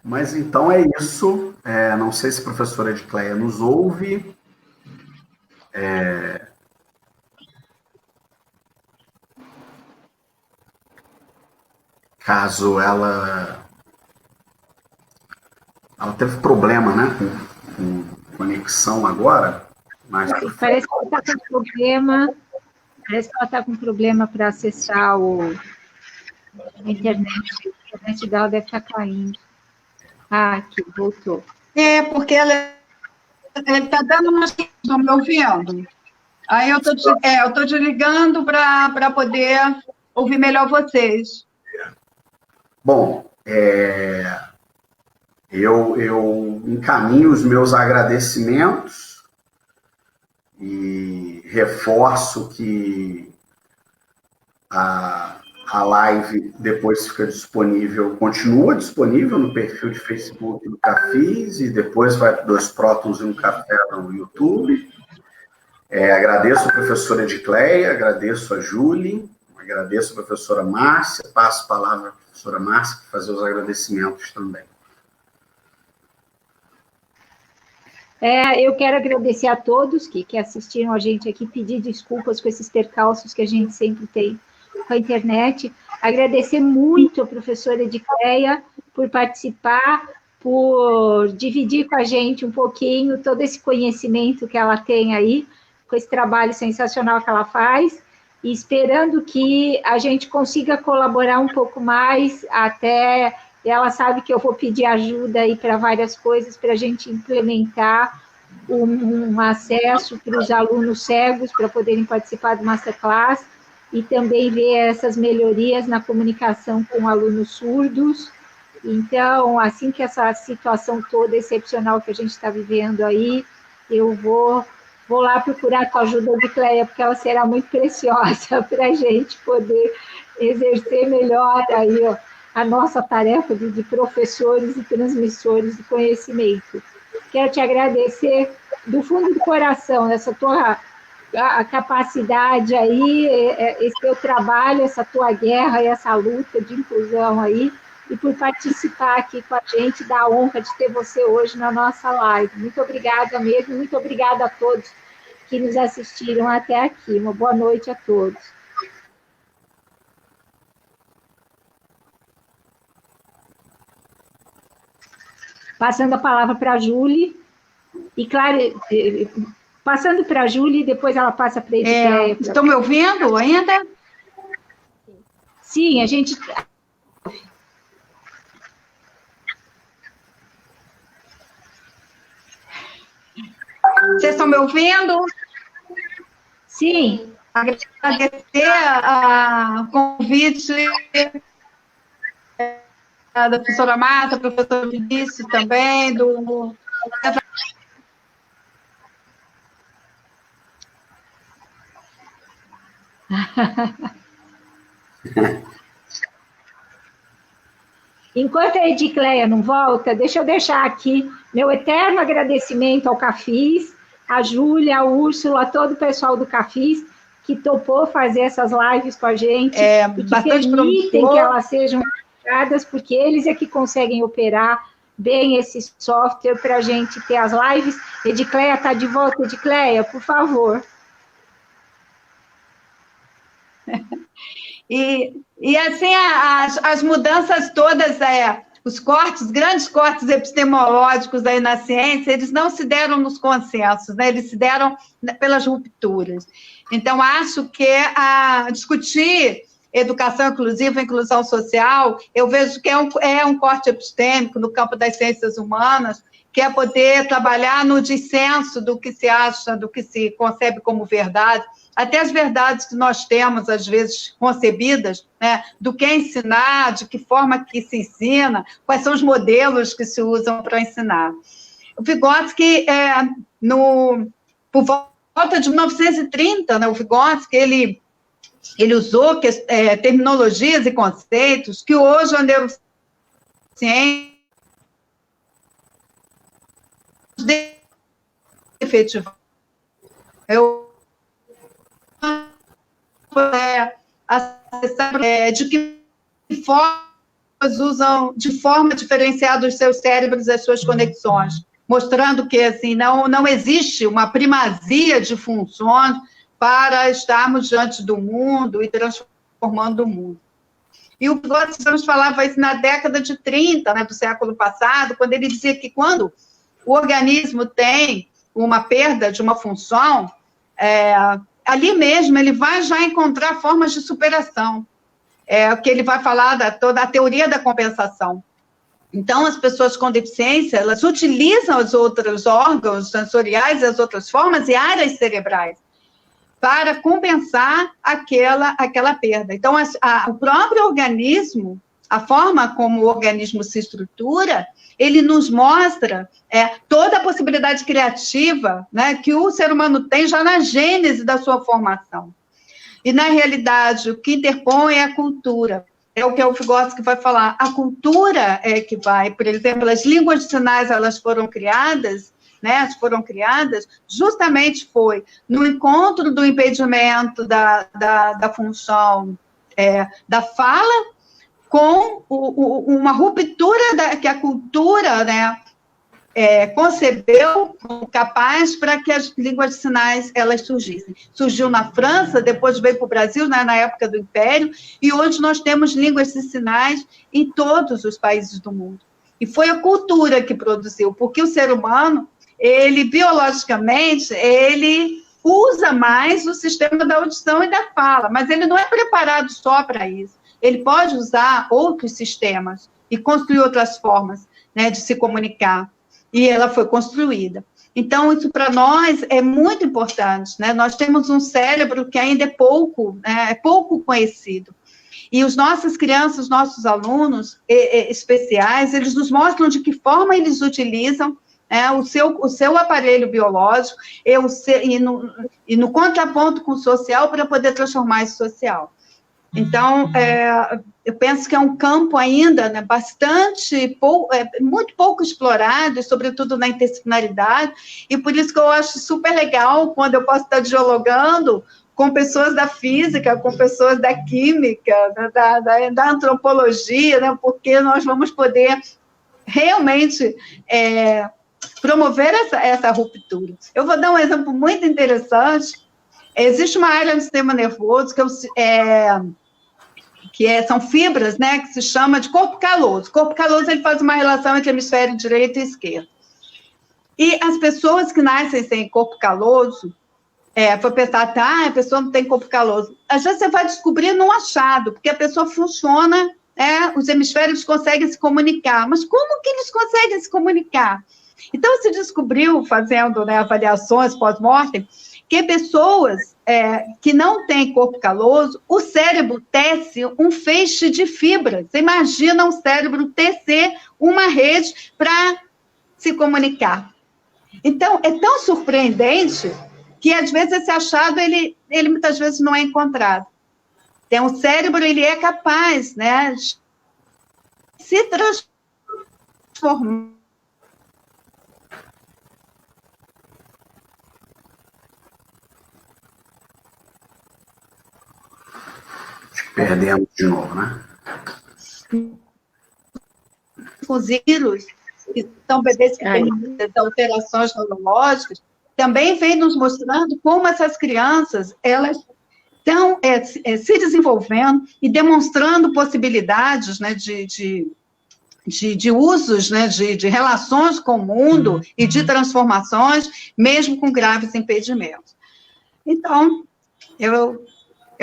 S3: Mas então é isso. Não sei se a professora Edicleia nos ouve. Caso ela teve problema, né, com conexão agora. Mas
S1: parece que ela está com problema. Parece que ela está com problema para acessar a internet. A internet dela deve estar caindo. Aqui, voltou.
S4: Porque ela está dando uma... Estão me ouvindo? Aí eu estou te ligando para poder ouvir melhor vocês.
S3: Bom, eu encaminho os meus agradecimentos e reforço que a live depois fica disponível, continua disponível no perfil de Facebook do Cafis, e depois vai para 2 Prótons e um Café no YouTube. Agradeço a professora Edicleia, agradeço a Júlia, agradeço a professora Márcia, passo a palavra à professora Márcia para fazer os agradecimentos também.
S1: Eu quero agradecer a todos que assistiram a gente aqui, pedir desculpas com esses percalços que a gente sempre tem com a internet, agradecer muito a professora Edicleia por participar, por dividir com a gente um pouquinho todo esse conhecimento que ela tem aí, com esse trabalho sensacional que ela faz, e esperando que a gente consiga colaborar um pouco mais, até ela sabe que eu vou pedir ajuda aí para várias coisas, para a gente implementar um acesso para os alunos cegos, para poderem participar do Masterclass, e também ver essas melhorias na comunicação com alunos surdos. Então, assim que essa situação toda excepcional que a gente está vivendo aí, eu vou lá procurar a tua ajuda, Edicleia, porque ela será muito preciosa para a gente poder exercer melhor aí, ó, a nossa tarefa de professores e transmissores de conhecimento. Quero te agradecer do fundo do coração, essa tua a capacidade aí, esse teu trabalho, essa tua guerra e essa luta de inclusão aí, e por participar aqui com a gente, da honra de ter você hoje na nossa live. Muito obrigada mesmo, muito obrigada a todos que nos assistiram até aqui. Uma boa noite a todos. Passando a palavra para a Júlia, e claro, Passando para a Júlia, e depois ela passa para a Edicleia.
S4: Estão me ouvindo ainda?
S1: Sim, a gente...
S4: Vocês estão me ouvindo?
S1: Sim.
S4: Agradecer o convite da professora Marta, professor Vinícius também, do...
S1: Enquanto a Edicleia não volta, deixa eu deixar aqui meu eterno agradecimento ao Cafis, a Júlia, a Úrsula, a todo o pessoal do Cafis, que topou fazer essas lives com a gente, e que permitem que elas sejam operadas, porque eles é que conseguem operar bem esse software para a gente ter as lives. Edicleia está de volta. Edicleia, por favor.
S4: E assim, as mudanças todas, os grandes cortes epistemológicos aí na ciência, eles não se deram nos consensos, né? Eles se deram pelas rupturas. Então, acho que discutir educação inclusiva, inclusão social, eu vejo que é um corte epistêmico no campo das ciências humanas, que é poder trabalhar no dissenso do que se acha, do que se concebe como verdade, até as verdades que nós temos, às vezes, concebidas, né, do que ensinar, de que forma que se ensina, quais são os modelos que se usam para ensinar. O Vygotsky, por volta de 1930, né, o Vygotsky, ele usou terminologias e conceitos que hoje a neurociência efetiva. De que forma usam de forma diferenciada os seus cérebros e as suas conexões, mostrando que assim, não existe uma primazia de funções para estarmos diante do mundo e transformando o mundo. E o Vygotsky falava isso na década de 30, né, do século passado, quando ele dizia que quando o organismo tem uma perda de uma função, ali mesmo ele vai já encontrar formas de superação. O que ele vai falar toda a teoria da compensação. Então, as pessoas com deficiência, elas utilizam os outros órgãos sensoriais, as outras formas e áreas cerebrais para compensar aquela perda. Então, o próprio organismo, a forma como o organismo se estrutura, ele nos mostra toda a possibilidade criativa, né, que o ser humano tem já na gênese da sua formação. E, na realidade, o que interpõe é a cultura. É o que o Vygotsky vai falar. A cultura é que vai, por exemplo, as línguas de sinais, elas foram criadas, né, justamente foi no encontro do impedimento da função da fala com uma ruptura que a cultura, né, concebeu capaz para que as línguas de sinais elas surgissem. Surgiu na França, depois veio para o Brasil, né, na época do Império, e hoje nós temos línguas de sinais em todos os países do mundo. E foi a cultura que produziu, porque o ser humano, ele, biologicamente, ele usa mais o sistema da audição e da fala, mas ele não é preparado só para isso. Ele pode usar outros sistemas e construir outras formas, né, de se comunicar. E ela foi construída. Então, isso para nós é muito importante, né? Nós temos um cérebro que ainda é pouco conhecido. E as nossas crianças, nossos alunos especiais, eles nos mostram de que forma eles utilizam o seu aparelho biológico e no contraponto com o social para poder transformar esse social. Então, eu penso que é um campo ainda, né, muito pouco explorado, e sobretudo na interdisciplinaridade, e por isso que eu acho super legal quando eu posso estar dialogando com pessoas da física, com pessoas da química, da antropologia, né, porque nós vamos poder realmente promover essa ruptura. Eu vou dar um exemplo muito interessante. Existe uma área do sistema nervoso são fibras, né, que se chama de corpo caloso. O corpo caloso, ele faz uma relação entre hemisfério direito e esquerdo. E as pessoas que nascem sem corpo caloso, foi pensar, tá, a pessoa não tem corpo caloso. Às vezes você vai descobrir num achado, porque a pessoa funciona, os hemisférios conseguem se comunicar. Mas como que eles conseguem se comunicar? Então, se descobriu, fazendo, né, avaliações pós-mortem, que pessoas que não têm corpo caloso, o cérebro tece um feixe de fibras. Você imagina um cérebro tecer uma rede para se comunicar. Então, é tão surpreendente que, às vezes, esse achado, ele muitas vezes não é encontrado. Então, o cérebro, ele é capaz, né, de se transformar.
S3: Perdemos de novo, né?
S4: Os vírus, que são bebês que têm alterações neurológicas, também vem nos mostrando como essas crianças, elas estão se desenvolvendo e demonstrando possibilidades, né, de usos, né, de relações com o mundo e de transformações, mesmo com graves impedimentos. Então, eu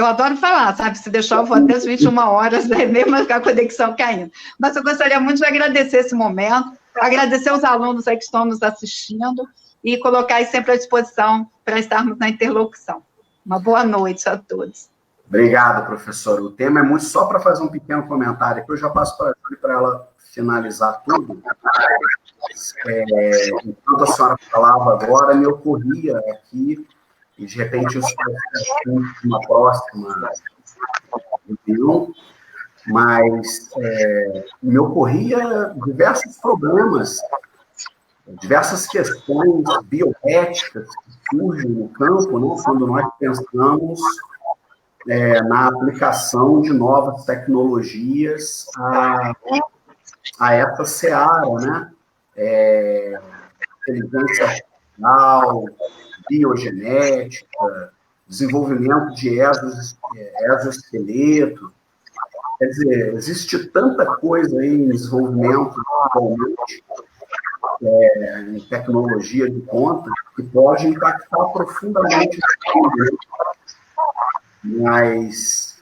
S4: adoro falar, sabe? Se deixar, eu vou até as 21 horas, né? Mesmo com a conexão caindo. Mas eu gostaria muito de agradecer esse momento, agradecer os alunos aí que estão nos assistindo e colocar aí sempre à disposição para estarmos na interlocução. Uma boa noite a todos.
S3: Obrigado, professora. O tema é muito só para fazer um pequeno comentário, que eu já passo para a Júlia para ela finalizar tudo. Enquanto a senhora falava agora, me ocorria aqui, e de repente isso vai ser uma próxima reunião, mas me ocorria diversos problemas, diversas questões bioéticas que surgem no campo, né, quando nós pensamos na aplicação de novas tecnologias a essa seara, né? Inteligência artificial, biogenética, desenvolvimento de exoesqueleto. Quer dizer, existe tanta coisa aí em desenvolvimento atualmente, em tecnologia de ponta, que pode impactar profundamente tudo. Mas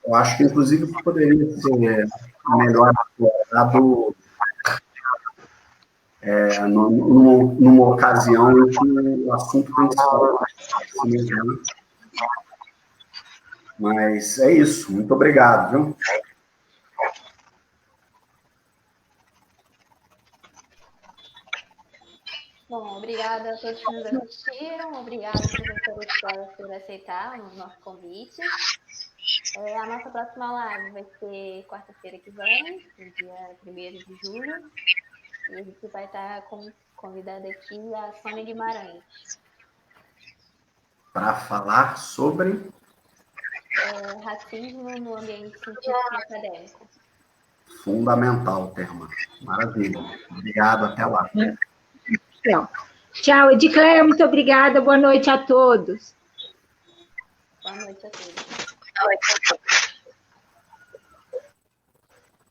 S3: eu acho que, inclusive, poderia ser melhor explorado numa ocasião em que o assunto principal é mesmo. Mas é isso. Muito obrigado, viu?
S2: Bom, obrigada a todos que nos assistiram, obrigada, professora Estela, por aceitar o nosso convite. A nossa próxima live vai ser quarta-feira que vem, no dia 1º de julho, e a gente vai estar convidada aqui a Sônia Guimarães.
S3: Para falar sobre...
S2: racismo no ambiente científico e acadêmico.
S3: Fundamental o tema. Maravilha. Obrigado, até lá.
S1: Tchau, Edicléia, muito obrigada. Boa noite a todos.
S2: Boa noite a todos.